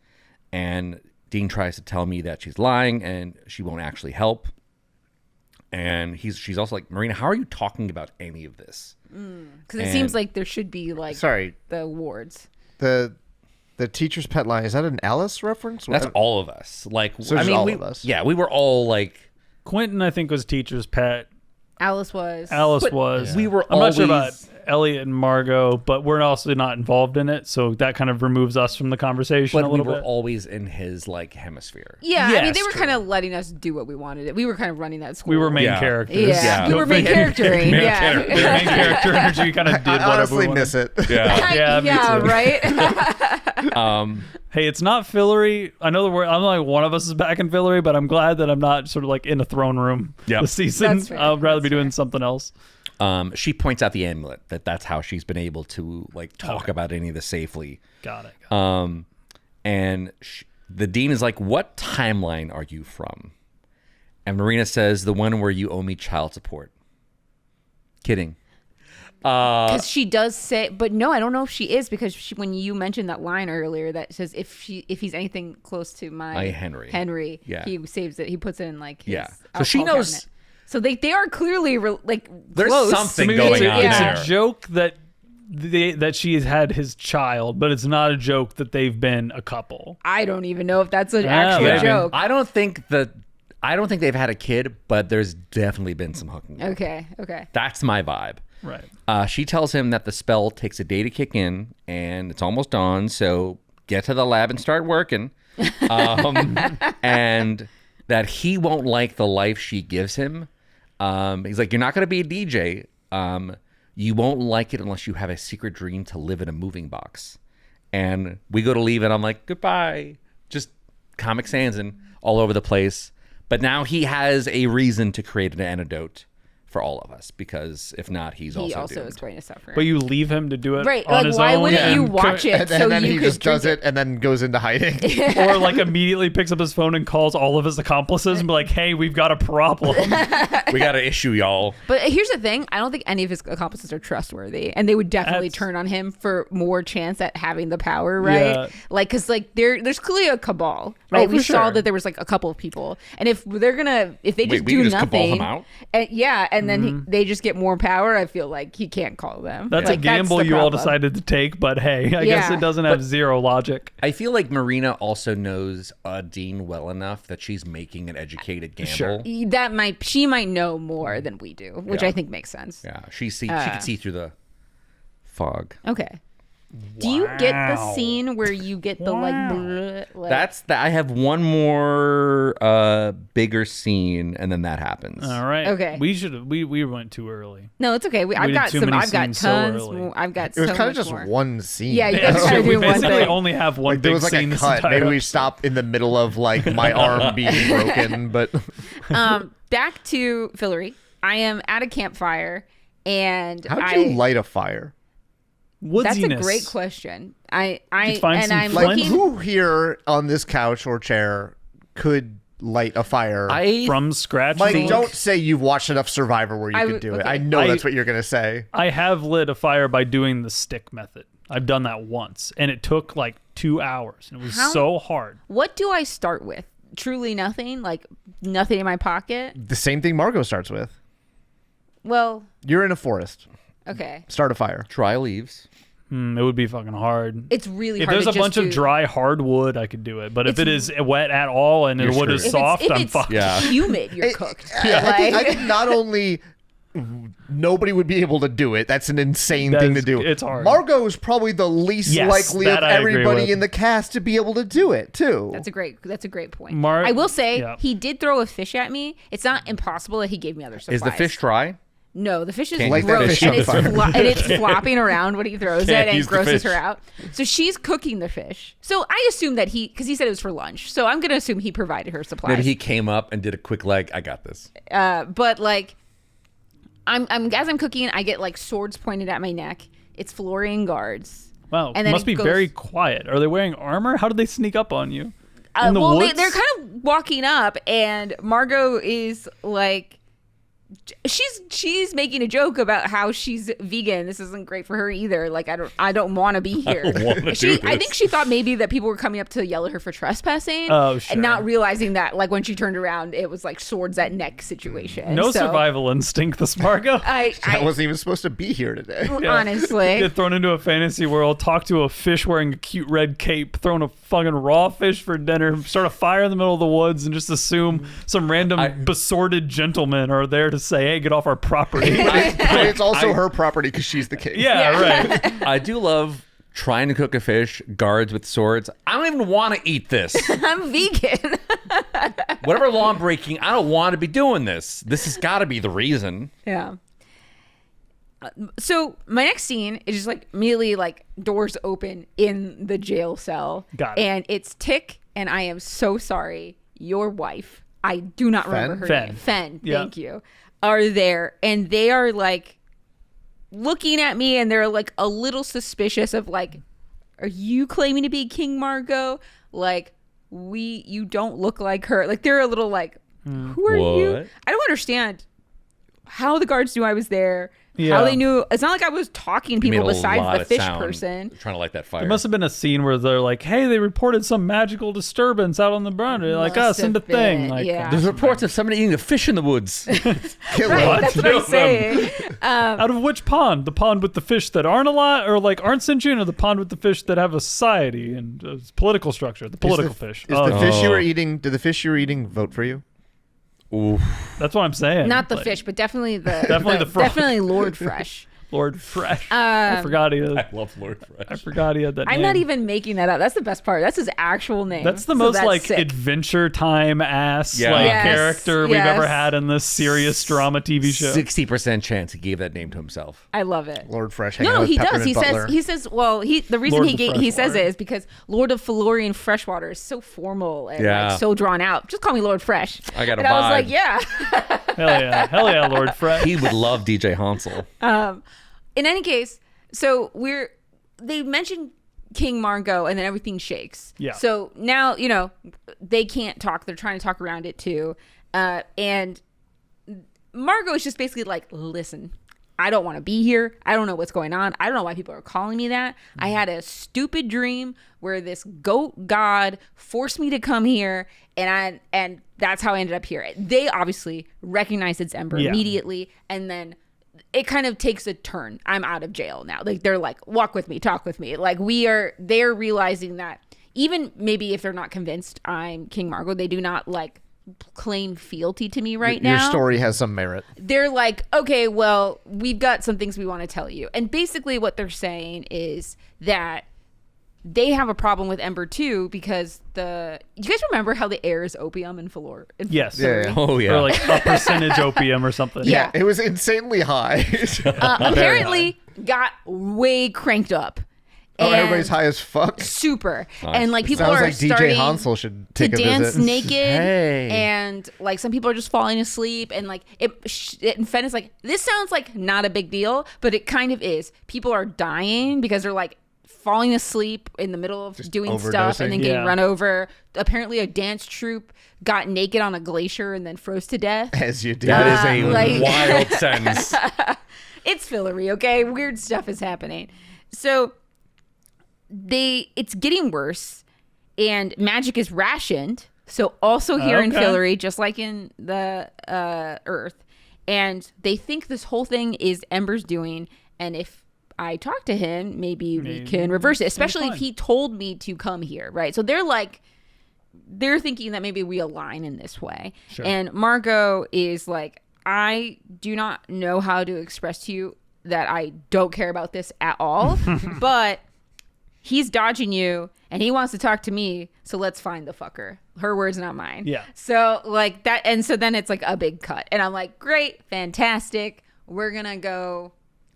And Dean tries to tell me that she's lying and she won't actually help. And she's also like, Marina, how are you talking about any of this? Because it seems like there should be like the wards. The teacher's pet line, is that an Alice reference? That's all of us. Like, So I mean, all of us. Yeah, we were all like, Quentin, I think, was teacher's pet. Alice was. we were I'm not sure about always- Elliot and Margot, but we're also not involved in it, so that kind of removes us from the conversation a but we little were bit. always in his like hemisphere. Yeah, I mean, Yes, they were true. kind of letting us do what we wanted. We were kind of running that school. We were main Yeah. characters. Yeah, we were main charactering. Yeah. The main character energy kind of did I whatever honestly we wanted. miss it. Yeah. Yeah, me too. right. Hey, it's not Fillory. I know I'm like one of us is back in Fillory, but I'm glad that I'm not sort of like in a throne room Yep. this season. That's fair. I'd rather be That's doing something else. She points out the amulet, that's how she's been able to like talk about any of this safely. Got it. And the Dean is like, what timeline are you from? And Marina says, the one where you owe me child support. Kidding. Because she does say, but no, I don't know if she is, because when you mentioned that line earlier that says if he's anything close to my Henry, Yeah. he saves it. He puts it in like his Yeah. So she alcohol knows- cabinet. So they are clearly like There's close. something Maybe going it's on there. It's a joke that that she has had his child, but it's not a joke that they've been a couple. I don't even know if that's an actual maybe. joke. I don't think that I don't think they've had a kid, but there's definitely been some hooking up. Okay. That's my vibe. Right. She tells him that the spell takes a day to kick in, and it's almost dawn, so get to the lab and start working. And that he won't like the life she gives him. He's like, you're not going to be a DJ. You won't like it unless you have a secret dream to live in a moving box. And we go to leave, and I'm like, goodbye. Just Comic Sans and all over the place. But now he has a reason to create an antidote for all of us, because if not, he He also doomed. is going to suffer. But you leave him to do it right. on Like, his why own. wouldn't you watch it And then you he could just does drink it and then goes into hiding. Or like immediately picks up his phone and calls all of his accomplices and be like, hey, we've got a problem. We got an issue, y'all. But here's the thing. I don't think any of his accomplices are trustworthy. And they would definitely That's- turn on him for more chance at having the power, right? Yeah. Like, because like there's clearly a cabal, right? for We saw sure. that there was like a couple of people. And if they just we do can just cabal nothing. him out? And then they just get more power, I feel like he can't call them. That's Like, a gamble the you all problem. decided to take, but hey, I guess Yeah. it doesn't have zero logic. I feel like Marina also knows Dean well enough that she's making an educated gamble. Sure. She might know more than we do, which Yeah. I think makes sense. Yeah, she can see through the fog. Okay. Do you get the Wow. scene where you get the like That's that. I have one more bigger scene, and then that happens. All right. Okay. We went too early. No, it's okay. I've did got too some. many I've got scenes so tons. early. More. I've got It was so kind much of just more. one scene. Yeah, you Yeah, guys so gotta we do one basically thing. only have one Like there big was like scene a this cut. entire Maybe we episode. stop in the middle of like my arm being broken, but Back to Fillory. I am at a campfire, and how do you light a fire? That's a Woodsiness. great question. I find and some I'm flint? Like looking. who here on this couch or chair could light a fire? From scratch. Mike, Felix? don't say you've watched enough Survivor where you I could would- do it. okay. I know I- that's what you're gonna say. I have lit a fire by doing the stick method. I've done that once, and it took like 2 hours. And it was How- so hard. What do I start with? Truly nothing. Like nothing in my pocket. The same thing Margot starts with. Well, You're in a forest. okay. Start a fire. Dry leaves. It would be fucking hard. It's really If hard. there's to a just bunch do. of dry hardwood, I could do it. But if it It's- is wet at all and the You're wood is screwed. soft, if I'm it's fucked. Yeah. humid, you're cooked. I think not only nobody would be able to do it. That's an insane That thing is- to do. it's hard. Margot is probably the least Yes, likely of that I agree everybody with. in the cast to be able to do it too. That's a great point. Mar- I will say yeah. he did throw a fish at me. It's not impossible that he gave me other supplies. Is the fish dry? No, the fish is Can't Light that gross, fish and on it's, fire. and it's flopping around when he throws Can't it, and use the grosses fish. her out. So she's cooking the fish. So I assume that because he said it was for lunch. So I'm gonna assume he provided her supplies. Maybe he came up and did a quick leg. I got this. But like, I'm as I'm cooking, I get like swords pointed at my neck. It's Florian guards. Wow. And then must it be goes- very quiet. Are they wearing armor? How did they sneak up on you? In the Well, woods? they're kind of walking up, and Margot is like, she's making a joke about how she's vegan. This isn't great for her either. Like I don't want to be here. wanna She do I this. think she thought maybe that people were coming up to yell at her for trespassing. Oh, sure. And not realizing that like when she turned around, it was like swords at neck situation. No So, survival instinct, this Margo. I wasn't even supposed to be here today. honestly. Get thrown into a fantasy world, talk to a fish wearing a cute red cape, throwing a fucking raw fish for dinner, start a fire in the middle of the woods, and just assume some random besorted gentlemen are there to say, hey, get off our property. But it's also her property because she's the king. yeah, right. I do love trying to cook a fish, guards with swords. I don't even want to eat this. I'm vegan. Whatever law I'm breaking, I don't want to be doing this. This has got to be the reason. Yeah. So my next scene is just like immediately like doors open in the jail cell. Got it. And it's Tick, and I am so sorry, your wife. I do not remember her Fen. name. Fen, Yeah. thank you. Are there, and they are like looking at me, and they're like a little suspicious of like, are you claiming to be King Margot? Like you don't look like her. Like they're a little like, who are you? What? I don't understand how the guards knew I was there. Yeah. How they knew. It's not like I was talking to You made people a besides lot the of fish sound person. trying to light that fire. There must have been a scene where they're like, hey, they reported some magical disturbance out on the run. They're like, Must send a have thing. been, Like, yeah. There's reports of somebody eating a fish in the woods. Kill Right, her. that's what I'm saying. out of which pond? The pond with the fish that aren't alive, or like aren't sentient, or the pond with the fish that have a society and political structure? The political fish. Is Oh, the fish you were eating? Did the fish you were eating vote for you? Ooh. That's what I'm saying. Not the Like, fish, but definitely Definitely the frog. definitely Lord Fresh. Lord Fresh. I forgot he. I love Lord Fresh. I forgot he had that. I'm name. not even making that up. That's the best part. That's his actual name. That's the So most that's like sick. Adventure Time ass Yeah. like Yes, character we've yes. ever had in this serious drama TV show. 60% chance he gave that name to himself. I love it. Lord Fresh. hanging No, out with he does. Peppermint He Butler. says. Well, the reason Lord he of he says Freshwater. it is because Lord of Florian Freshwater is so formal and Yeah. like so drawn out. Just call me Lord Fresh. I got a and I was vibe. like, yeah. Hell yeah, Lord Fresh. He would love DJ Hansel. In any case, so they mentioned King Margot and then everything shakes. Yeah. So now, they can't talk. They're trying to talk around it too. And Margot is just basically like, listen, I don't want to be here. I don't know what's going on. I don't know why people are calling me that. I had a stupid dream where this goat god forced me to come here, and that's how I ended up here. They obviously recognize it's Ember Yeah. immediately, and then it kind of takes a turn. I'm out of jail now. Like, they're like, walk with me, talk with me. Like, they're realizing that even maybe if they're not convinced I'm King Margot, they do not like claim fealty to me right now. Your story has some merit. They're like, okay, well, we've got some things we want to tell you. And basically what they're saying is that they have a problem with Ember too because you guys remember how the air is opium in Fleur? Yes. Yeah. Oh, yeah. Or like a percentage opium or something. Yeah. It was insanely high. Apparently got way cranked up. Oh, And everybody's high as fuck. super. And like people Sounds are like DJ starting Hansel should to take a dance visit. naked, Hey. and like some people are just falling asleep, and like and Fenn is like, this sounds like not a big deal, but it kind of is. People are dying because they're like falling asleep in the middle of doing stuff and then overdosing. getting Yeah. run over. Apparently a dance troupe got naked on a glacier and then froze to death. As you do. That is a like- wild sentence. It's fillery, okay? Weird stuff is happening. So it's getting worse, and magic is rationed. So also here in Okay. Fillory, just like in the Earth, and they think this whole thing is Ember's doing. And if I talk to him, maybe we can reverse it. Especially if fine. he told me to come here, right? So they're thinking that maybe we align in this way. Sure. And Margot is like, I do not know how to express to you that I don't care about this at all, but he's dodging you and he wants to talk to me, so let's find the fucker. Her words, not mine. Yeah. So like that, and so then it's like a big cut, and I'm like, great, fantastic. We're gonna go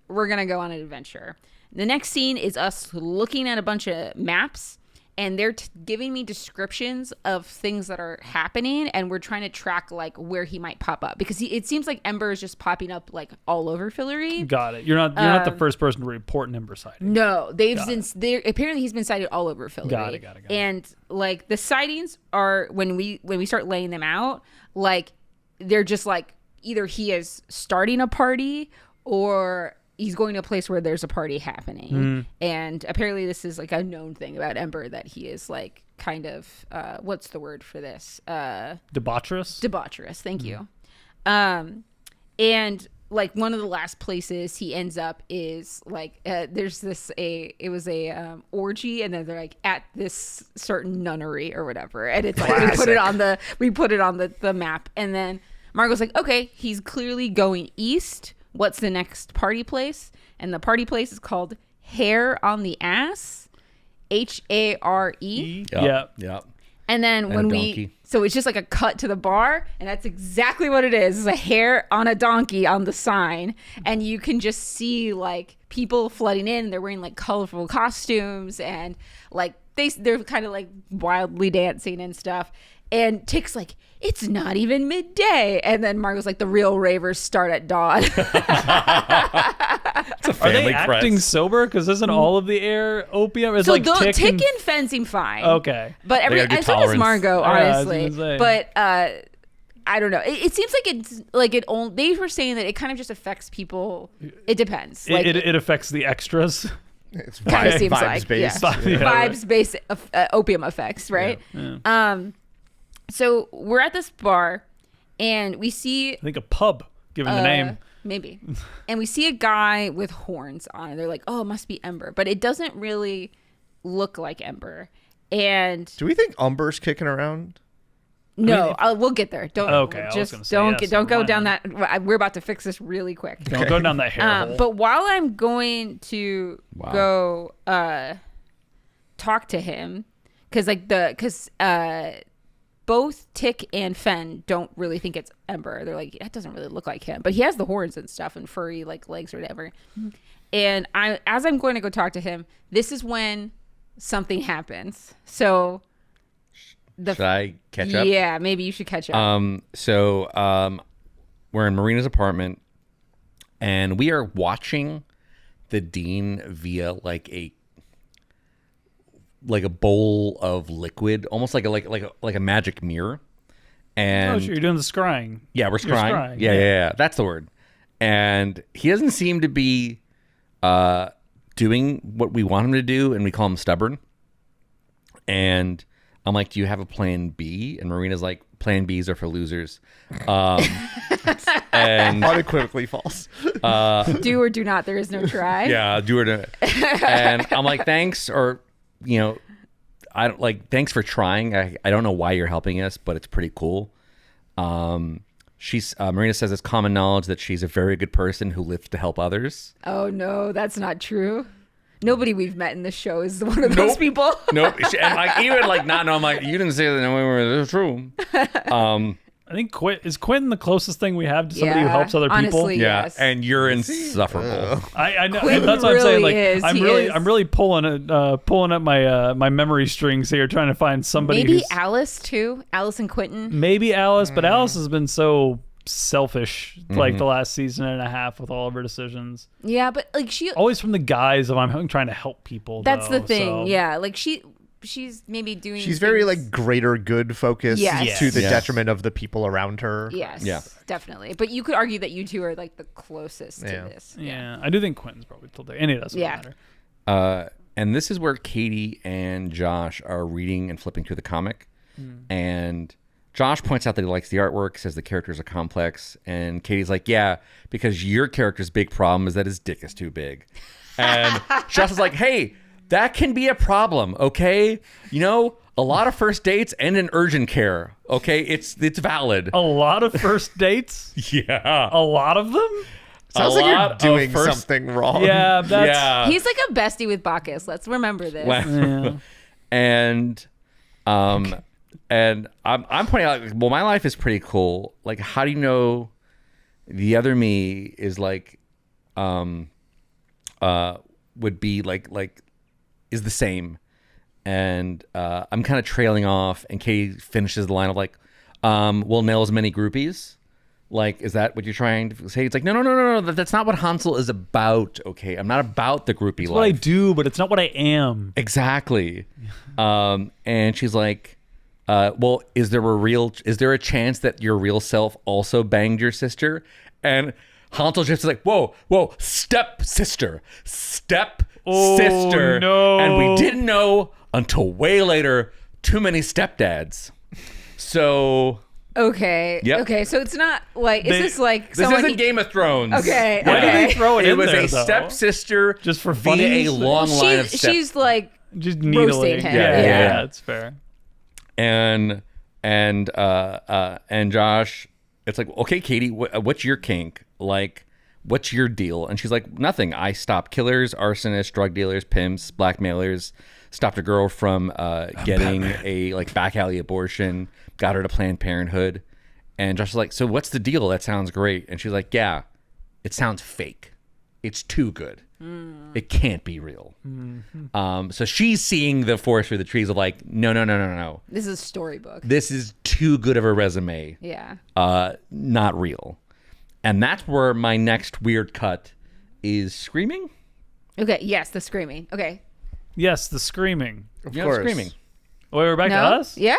on an adventure. The next scene is us looking at a bunch of maps, and they're giving me descriptions of things that are happening, and we're trying to track like where he might pop up, because it seems like Ember is just popping up like all over Fillory. Got it. You're not the first person to report an Ember sighting. No, apparently he's been sighted all over Fillory. Got it. And like the sightings are when we start laying them out, like they're just like either he is starting a party or he's going to a place where there's a party happening. And apparently this is like a known thing about Ember, that he is like kind of what's the word for this? Debaucherous? Debaucherous. Thank you. And like one of the last places he ends up is like there's this orgy, and then they're like at this certain nunnery or whatever, and it's like we put it on the map, and then Margot's like, okay, he's clearly going east. What's the next party place? And the party place is called Hair on the Ass, Hare. Yep. Yep. And then a when donkey. so it's just like a cut to the bar, and that's exactly what it is. It's a hair on a donkey on the sign, and you can just see like people flooding in. They're wearing like colorful costumes, and like they're kind of like wildly dancing and stuff. And Tick's like, it's not even midday. And then Margot's like, the real ravers start at dawn. It's a Are family they acting crest. sober? Because isn't all of the air opium? It's So like Tick Tick and... and Fen seem fine. Okay. But got good and so does tolerance. Margot, Yeah, I was honestly. gonna say. But I don't know. It seems like it's like it only. They were saying that it kind of just affects people. It depends. Like It affects the extras. It's kind of vibes, seems vibes like based. yeah. Yeah, right. Vibes based opium effects, right? So we're at this bar, and we see I think a pub, given the name. maybe, and we see a guy with horns on, and they're like, "Oh, it must be Ember," but it doesn't really look like Ember. And Do we think Umber's kicking around? No, we'll get there. Don't. Okay, I was just gonna say don't yes, don't go never down mind. that. We're about to fix this really quick. Don't go down that hair hole. But while I'm going to go talk to him, because both Tick and Fen don't really think it's Ember. They're like, that doesn't really look like him, but he has the horns and stuff and furry like legs or whatever. And as I'm going to go talk to him, this is when something happens. So Should I catch up? Yeah, maybe you should catch up. So we're in Marina's apartment, and we are watching the Dean via like a bowl of liquid, almost like a magic mirror. And Oh, sure, you're doing the scrying. yeah, we're You're scrying. scrying, Yeah, that's the word. And he doesn't seem to be doing what we want him to do, and we call him stubborn. And I'm like, do you have a plan B? And Marina's like, plan Bs are for losers. And Unequivocally false. Do or do not. There is no try. yeah, do it. And I'm like, thanks, or I don't like, thanks for trying. I don't know why you're helping us, but it's pretty cool. Marina says it's common knowledge that she's a very good person who lives to help others. Oh no, that's not true. Nobody we've met in this show is one of those people. Nope. And like, even like not know, I'm like, you didn't say that. No, it's true. I think is Quentin the closest thing we have to somebody who Yeah, helps other people? honestly. Yeah, Yes. and you're insufferable. I know. Quentin That's what I'm saying. Like, really is. I'm He really, is. I'm really pulling up my memory strings here, trying to find somebody. Maybe who's, Alice too. Alice and Quentin. maybe Alice, but Alice has been so selfish like the last season and a half with all of her decisions. Yeah, but like she. Always from the guise of I'm trying to help people. That's though, the thing. so- Yeah, like she's maybe doing. She's very things- like greater good focused Yes. to the Yes. detriment of the people around her. Yes. Yeah. Definitely. But you could argue that you two are like the closest Yeah. to this. Yeah, I do think Quentin's probably still there, and it doesn't Yeah. matter. And this is where Katie and Josh are reading and flipping through the comic. And Josh points out that he likes the artwork, says the characters are complex. And Katie's like, yeah, because your character's big problem is that his dick is too big. And Josh is like, hey, that can be a problem, okay? A lot of first dates end in urgent care, okay? It's valid. A lot of first dates. Yeah. A lot of them. Sounds A like you're lot of doing first- something wrong. Yeah, that's Yeah. He's like a bestie with Bacchus. Let's remember this. yeah. And I'm pointing out, like, well, my life is pretty cool. Like, how do you know the other me is like would be like is the same? And I'm kind of trailing off, and Katie finishes the line of like, we'll nail as many groupies. Like, is that what you're trying to say? It's like, no. That's not what Hansel is about. Okay, I'm not about the groupie It's life. what I do, but it's not what I am. Exactly. And she's like, well, is there a chance that your real self also banged your sister? And Hansel just is like, whoa, step sister. Oh, no. And we didn't know until way later, too many stepdads. So Okay. Yep. Okay. So it's not like is this like this someone isn't Game of Thrones. Okay. Why did they throw it in It was there, a though? stepsister Just for via funnies? a long line of step. She's like Just roasting needling. him. Yeah, it's fair. and Josh, it's like, okay, Katie, what's your kink? Like, what's your deal? And she's like, nothing. I stopped killers, arsonists, drug dealers, pimps, blackmailers. Stopped a girl from getting a like back alley abortion. Got her to Planned Parenthood. And Josh is like, so what's the deal? That sounds great. And she's like, yeah, it sounds fake. It's too good. It can't be real. So she's seeing the forest through the trees of like, no. This is a storybook. This is too good of a resume. Yeah. Not real. And that's where my next weird cut is screaming. Okay. Yes, the screaming. Okay. Yes, the screaming. Of Yeah, course. screaming. Wait, we're back to No. us? Yeah.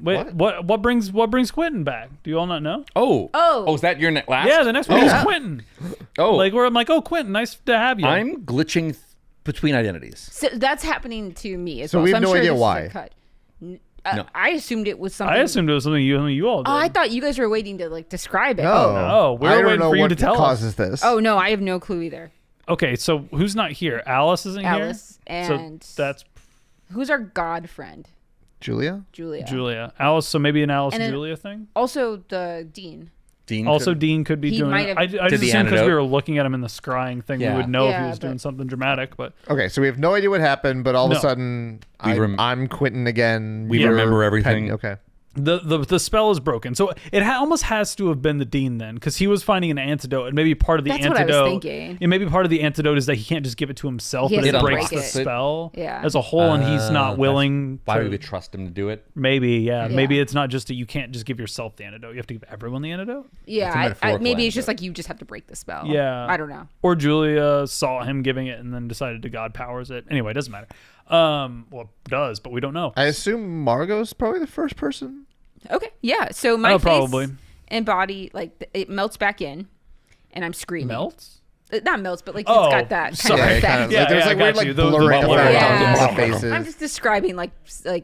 Wait, what brings Quentin back? Do you all not know? Oh. Is that your last? Yeah, the next one is Quentin. Like, Like I'm like, oh, Quentin, nice to have you. I'm glitching between identities. So that's happening to me as So well. we have I'm no sure idea this is a why. cut. No. I assumed it was something. I assumed it was something you all did. Oh, I thought you guys were waiting to like describe it. No. Oh, we're I don't waiting know for you what to tell us. causes this. Oh no, I have no clue either. Okay, so who's not here? Alice isn't Alice here. and So that's who's our god friend? Julia. Julia. Alice. So maybe an Alice And and then- Julia thing. Also, the Dean. Dean Also, could- Dean could be He doing might it. have- I just the assumed because we antidote. were looking at him in the scrying thing, Yeah. we would know if he Yeah, was doing but- something dramatic. But Okay, so we have no idea what happened, but all of No. a sudden, We I'm Quentin again. We you're remember everything. Okay. the spell is broken, so it almost has to have been the Dean then, because he was finding an antidote, and maybe part of the That's what I was antidote. thinking. And maybe part of the antidote is that he can't just give it to himself, He but has it to breaks break the it. spell Yeah. as a whole, and he's not That's willing. Why to, we would trust him to do it? Maybe, yeah. Yeah. Maybe it's not just that you can't just give yourself the antidote. You have to give everyone the antidote. Yeah, It's a maybe metaphorical it's just antidote. like you just have to break the spell. Yeah. I don't know. Or Julia saw him giving it and then decided to God powers it. Anyway, it doesn't matter. Well, it does, but we don't know. I assume Margot's probably the first person. Okay, yeah. So my Oh, face probably. and body, like, it melts back in, and I'm screaming. Melts? Not melts, but like Oh, it's got that kind sorry. of Yeah, effect. kind of. Yeah, Like, there's yeah, like I weird got like you. The blurring blur. effect Yeah. on our faces. I'm just describing like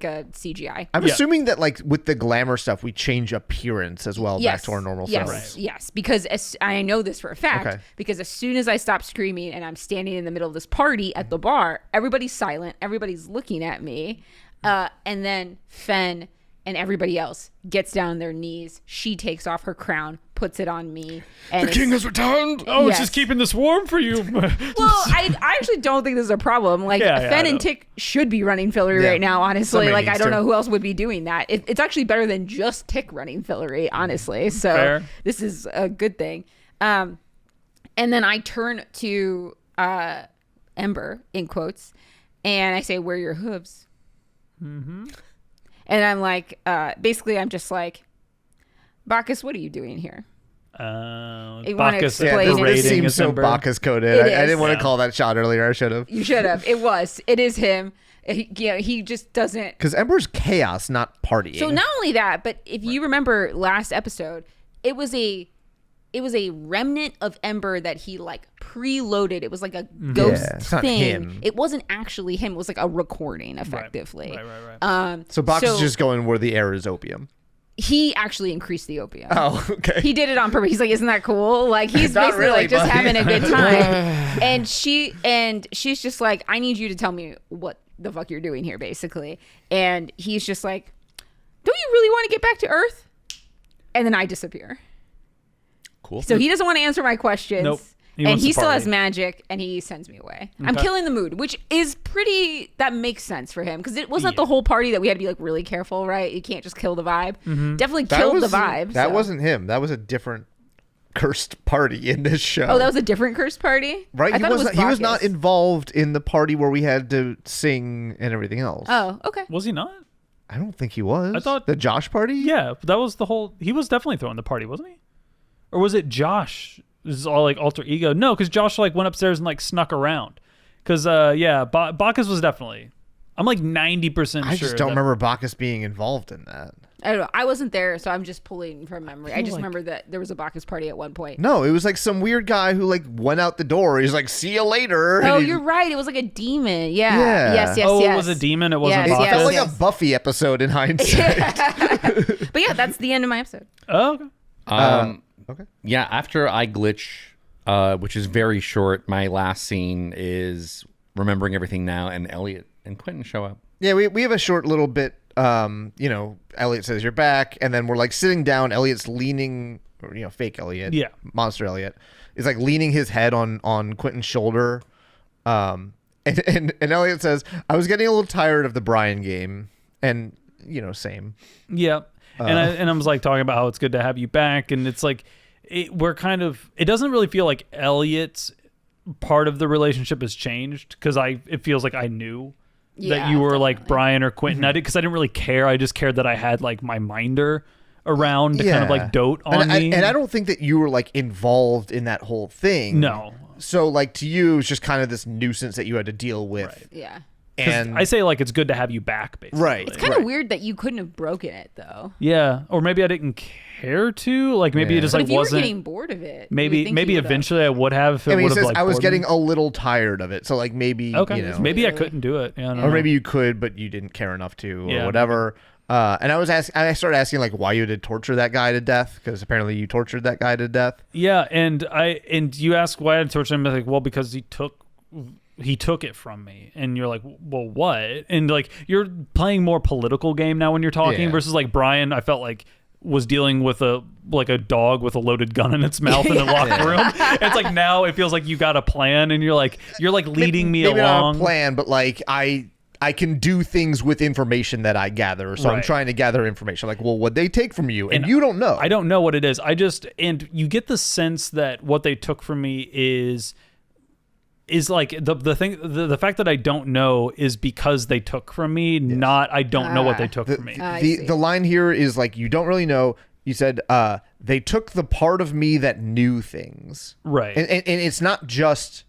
a CGI. I'm Yeah. assuming that like with the glamour stuff, we change appearance as well back to our normal yes, selves. Yes, because I know this for a fact. Okay. Because as soon as I stop screaming and I'm standing in the middle of this party at the bar, everybody's silent, everybody's looking at me, and then Fen and everybody else gets down on their knees. She takes off her crown, puts it on me, and has returned. Oh, Yes. it's just keeping this warm for you. Well, I actually don't think this is a problem. Like, Yeah, I Fen know. and Tick should be running Fillory Yeah. right now, honestly. Somebody Like, I needs don't to. know who else would be doing that. It's actually better than just Tick running Fillory, honestly. So Fair. this is a good thing. And then I turn to Ember, in quotes, and I say, "Where are your hooves?" Mm-hmm. And I'm like, basically, I'm just like, Bacchus, what are you doing here? You wanna Bacchus explain Yeah, it? this parading seems as so Ember. Bacchus coded. It I is. didn't want Yeah. to call that shot earlier. I should have. You should have. It is him. He just doesn't. Because Ember's chaos, not partying. So not only that, but if you remember last episode, it was a remnant of Ember that he like preloaded. It was like a ghost Yeah, it's not thing. him. It wasn't actually him. It was like a recording, effectively. Right. So Bacchus so- is just going where the air is opium. He actually increased the opium. Oh, okay. He did it on purpose. He's like, isn't that cool? Like he's Not basically really, like just buddy. having a good time. and she's just like, I need you to tell me what the fuck you're doing here, basically. And he's just like, don't you really want to get back to Earth? And then I disappear. Cool. So he doesn't want to answer my questions. Nope. He And wants he to still has party. magic, and he sends me away. I'm Okay. killing the mood, which is that makes sense for him, because it wasn't the whole party that we had to be like really careful, right? You can't just kill the vibe. Definitely killed the vibe. That so. wasn't him. That was a different cursed party in this show. Oh, that was a different cursed party? right. I He thought it was he was not Bacchus. involved in the party where we had to sing and everything else. Oh, okay. Was he not? I don't think he was. I thought- the Josh party. Yeah, but that was the whole. He was definitely throwing the party, wasn't he? Or was it Josh? This is all like alter ego. No, because Josh like went upstairs and like snuck around. Because Bacchus was definitely. I'm like 90% sure. I just don't that- remember Bacchus being involved in that. I don't know. I wasn't there, so I'm just pulling from memory. I feel just like- remember that there was a Bacchus party at one point. No, it was like some weird guy who like went out the door. He's like, "See you later." Oh, And he- you're right. It was like a demon. Yeah. Yeah. Yes, yes, Oh, yes. it was a demon. It wasn't Yes, It Bacchus. felt like yes. a Buffy episode in hindsight. But yeah, that's the end of my episode. Oh, okay. Okay. Yeah, after I glitch, which is very short, my last scene is remembering everything now, and Elliot and Quentin show up. Yeah, we have a short little bit. Elliot says you're back, and then we're like sitting down. Elliot's leaning, or fake Elliot, Yeah. monster Elliot, is like leaning his head on Quentin's shoulder. And Elliot says, "I was getting a little tired of the Brian game," and same. Yeah. And I was like talking about how it's good to have you back, and it's like it doesn't really feel like Elliot's part of the relationship has changed, because it feels like I knew that Yeah, you were like definitely. Brian or Quentin. I didn't really care. I just cared that I had like my minder around to kind of like dote on me. And I don't think that you were like involved in that whole thing. No. So like to you, it's just kind of this nuisance that you had to deal with. Yeah. 'Cause And I say like it's good to have you back, basically. Right. It's kind of weird that you couldn't have broken it, though. Yeah, or maybe I didn't care to. Like maybe Yeah. it just But like if you wasn't. were getting bored of it, you would maybe think you would've. eventually I would have. If it I mean, he would have says like I was bored getting me. a little tired of it. So like maybe Okay, maybe I Really? couldn't do it. Yeah, I don't or know. maybe you could, but you didn't care enough to, or Yeah. whatever. And I started asking like why you did torture that guy to death, because apparently you tortured that guy to death. Yeah, and you ask why I tortured him. I'm like, well, because he took he took it from me, and you're like, well, what? And like you're playing more political game now when you're talking versus like Brian, I felt like was dealing with a dog with a loaded gun in its mouth in a locked room. It's like now it feels like you got a plan, and you're like leading me maybe along. Not a plan, but like I can do things with information that I gather. So I'm trying to gather information. Like, well, what they take from you, and you don't know. I don't know what it is. And you get the sense that what they took from me is like the fact that I don't know is because they took from me, not I don't know what they took from me. The line here is like, you don't really know. You said they took the part of me that knew things. Right. And it's not just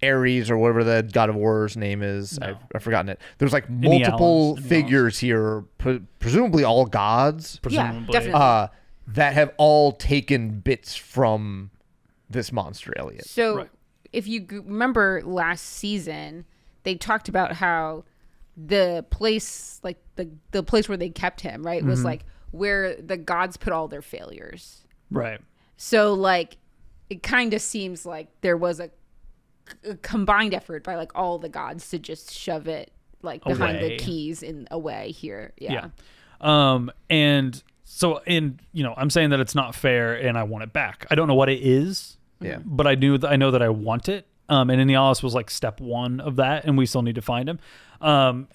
Ares or whatever the god of war's name is. No. I've forgotten it. There's like multiple figures here, presumably all gods. Yeah, definitely. That have all taken bits from this monster Elliot. So if you remember last season, they talked about how the place, like the place where they kept him, right, was like where the gods put all their failures. Right. So like it kind of seems like there was a combined effort by like all the gods to just shove it like behind the keys in a way here. Yeah. And so, I'm saying that it's not fair and I want it back. I don't know what it is. Yeah. But I know that I want it. And Inialis was like step one of that, and we still need to find him. And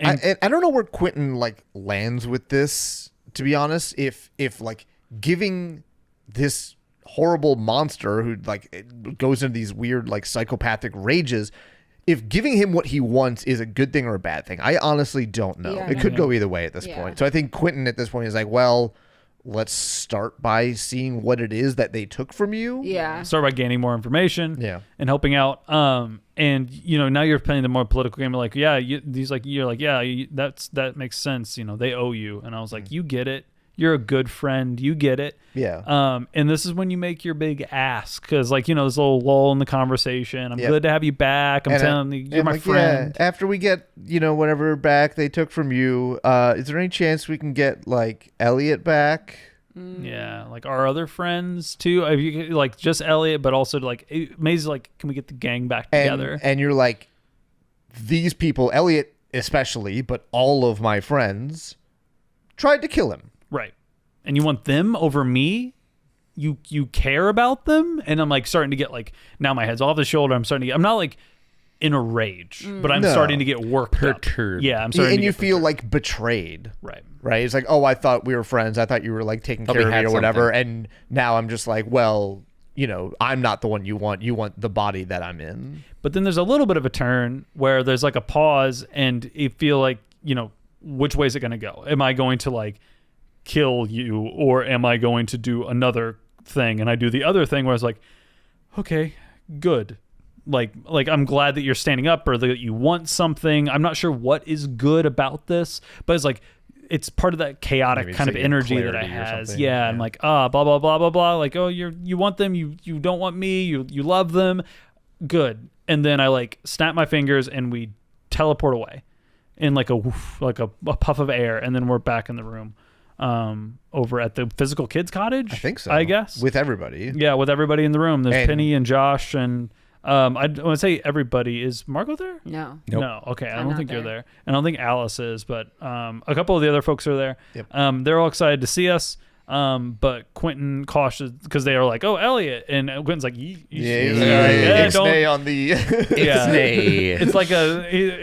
I don't know where Quentin like lands with this, to be honest. If like giving this horrible monster who like goes into these weird like psychopathic rages, if giving him what he wants is a good thing or a bad thing, I honestly don't know. It could go either way at this point. So I think Quentin at this point is like, well, let's start by seeing what it is that they took from you. Yeah. Start by gaining more information. Yeah. And helping out. And now you're playing the more political game. Like, that makes sense. They owe you. And I was like, you get it. You're a good friend. You get it. Yeah. And this is when you make your big ask, because this little lull in the conversation. I'm glad to have you back. I'm telling you, you're my friend. Yeah, after we get whatever back they took from you, is there any chance we can get like Elliot back? Yeah, like our other friends too. If you like just Elliot, but also like Maze, like, can we get the gang back together? And you're like, these people, Elliot especially, but all of my friends tried to kill him. Right. And you want them over me? You care about them? And I'm like starting to get like, now my head's off the shoulder. I'm not like in a rage, but I'm starting to get worked perturbed. Up. Yeah, I'm starting and to you get feel perturbed. like betrayed. Right. It's like, oh, I thought we were friends. I thought you were like taking care of me or whatever. And now I'm just like, well, I'm not the one you want. You want the body that I'm in. But then there's a little bit of a turn where there's like a pause, and you feel like, which way is it going to go? Am I going to like kill you, or am I going to do another thing? And I do the other thing where I was like, okay, good. Like I'm glad that you're standing up, or that you want something. I'm not sure what is good about this, but it's like, it's part of that chaotic kind of energy that I has. Yeah. I'm like, blah, blah, blah, blah, blah. Like, oh, you want them. You don't want me. You love them. Good. And then I like snap my fingers and we teleport away in like a woof, like a puff of air. And then we're back in the room. Over at the physical kids cottage. I think so. I guess with everybody. Yeah, with everybody in the room. There's Penny and Josh and I want to say everybody. Is Margot there? No. Nope. No. Okay, I I'm don't not think you're there. there, and I don't think Alice is, but a couple of the other folks are there. Yep. They're all excited to see us. But Quentin cautious because they are like, "Oh, Elliot," and Quentin's like, Ixnay on the It's like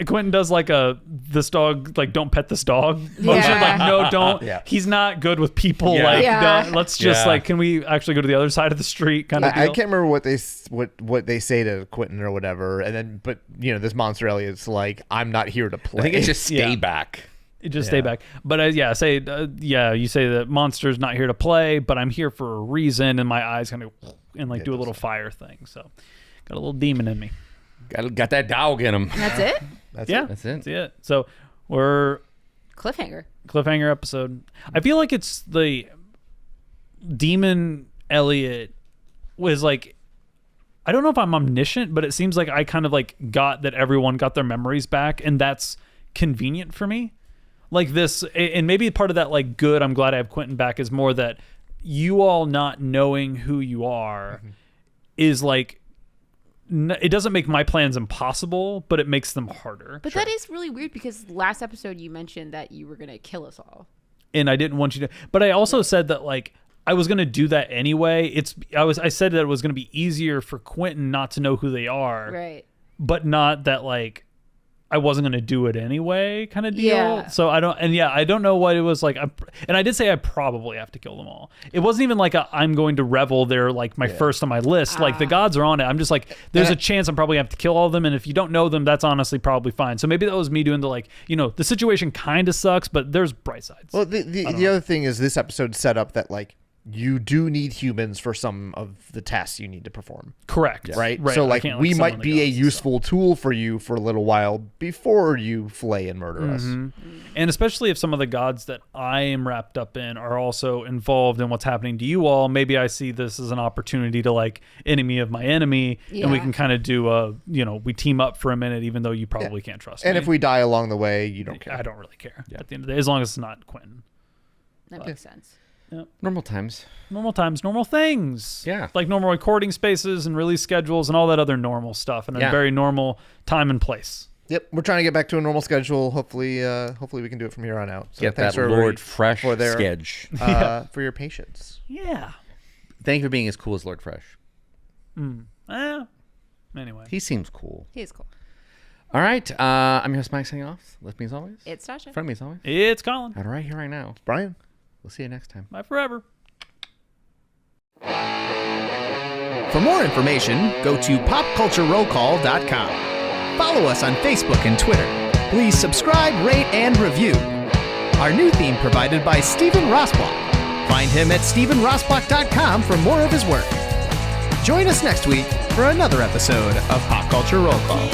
Quentin does like this dog, like, don't pet this dog motion. Yeah. Like, no, don't. Yeah. He's not good with people. Yeah. Like, Yeah. let's just like, can we actually go to the other side of the street? Kind of deal. I can't remember what they say to Quentin or whatever, and then but this monster Elliot's like, I'm not here to play. I think it's just stay back. It just stay back. But you say that Monster's not here to play, but I'm here for a reason, and my eyes kind of do a little fire thing. So got a little demon in me. Got that dog in him. That's it? That's it. So we're Cliffhanger episode. I feel like it's the demon Elliot was like, I don't know if I'm omniscient, but it seems like I kind of like got that everyone got their memories back, and that's convenient for me. Like this, and maybe part of that, like, good, I'm glad I have Quentin back, is more that you all not knowing who you are is like it doesn't make my plans impossible, but it makes them harder. But that is really weird because last episode you mentioned that you were going to kill us all. And I didn't want you to. But I also said that like I was going to do that anyway. I said that it was going to be easier for Quentin not to know who they are. Right. But not that like I wasn't going to do it anyway kind of deal. Yeah. So I don't know what it was like. And I did say I probably have to kill them all. It wasn't even like I'm going to revel. They're like my first on my list. Like the gods are on it. I'm just like, there's a chance I'm probably have to kill all of them. And if you don't know them, that's honestly probably fine. So maybe that was me doing the like, the situation kind of sucks, but there's bright sides. Well, the other thing is this episode set up that like you do need humans for some of the tasks you need to perform. Correct. Right? Right. So I like can't, we summon might the be a gods, useful tool for you for a little while before you flay and murder us. And especially if some of the gods that I am wrapped up in are also involved in what's happening to you all, maybe I see this as an opportunity to like enemy of my enemy, and we can kind of do we team up for a minute, even though you probably can't trust me. And if we die along the way, you don't care. I don't really care at the end of the day, as long as it's not Quentin. That makes sense. Normal times. Normal times, normal things. Yeah. Like normal recording spaces and release schedules and all that other normal stuff in a very normal time and place. Yep, we're trying to get back to a normal schedule. Hopefully we can do it from here on out. So Get thanks that for everybody Lord Fresh for their, sketch. for your patience. Yeah. Thank you for being as cool as Lord Fresh. Anyway. He seems cool. He is cool. All right. I'm your host, Mike, signing off. With me as always. It's Tasha. In front of me as always. It's Colin. And right here, right now. Brian. We'll see you next time. Bye forever. For more information, go to popculturerollcall.com. Follow us on Facebook and Twitter. Please subscribe, rate, and review. Our new theme provided by Stephen Rossbach. Find him at stephenrossbach.com for more of his work. Join us next week for another episode of Pop Culture Roll Call.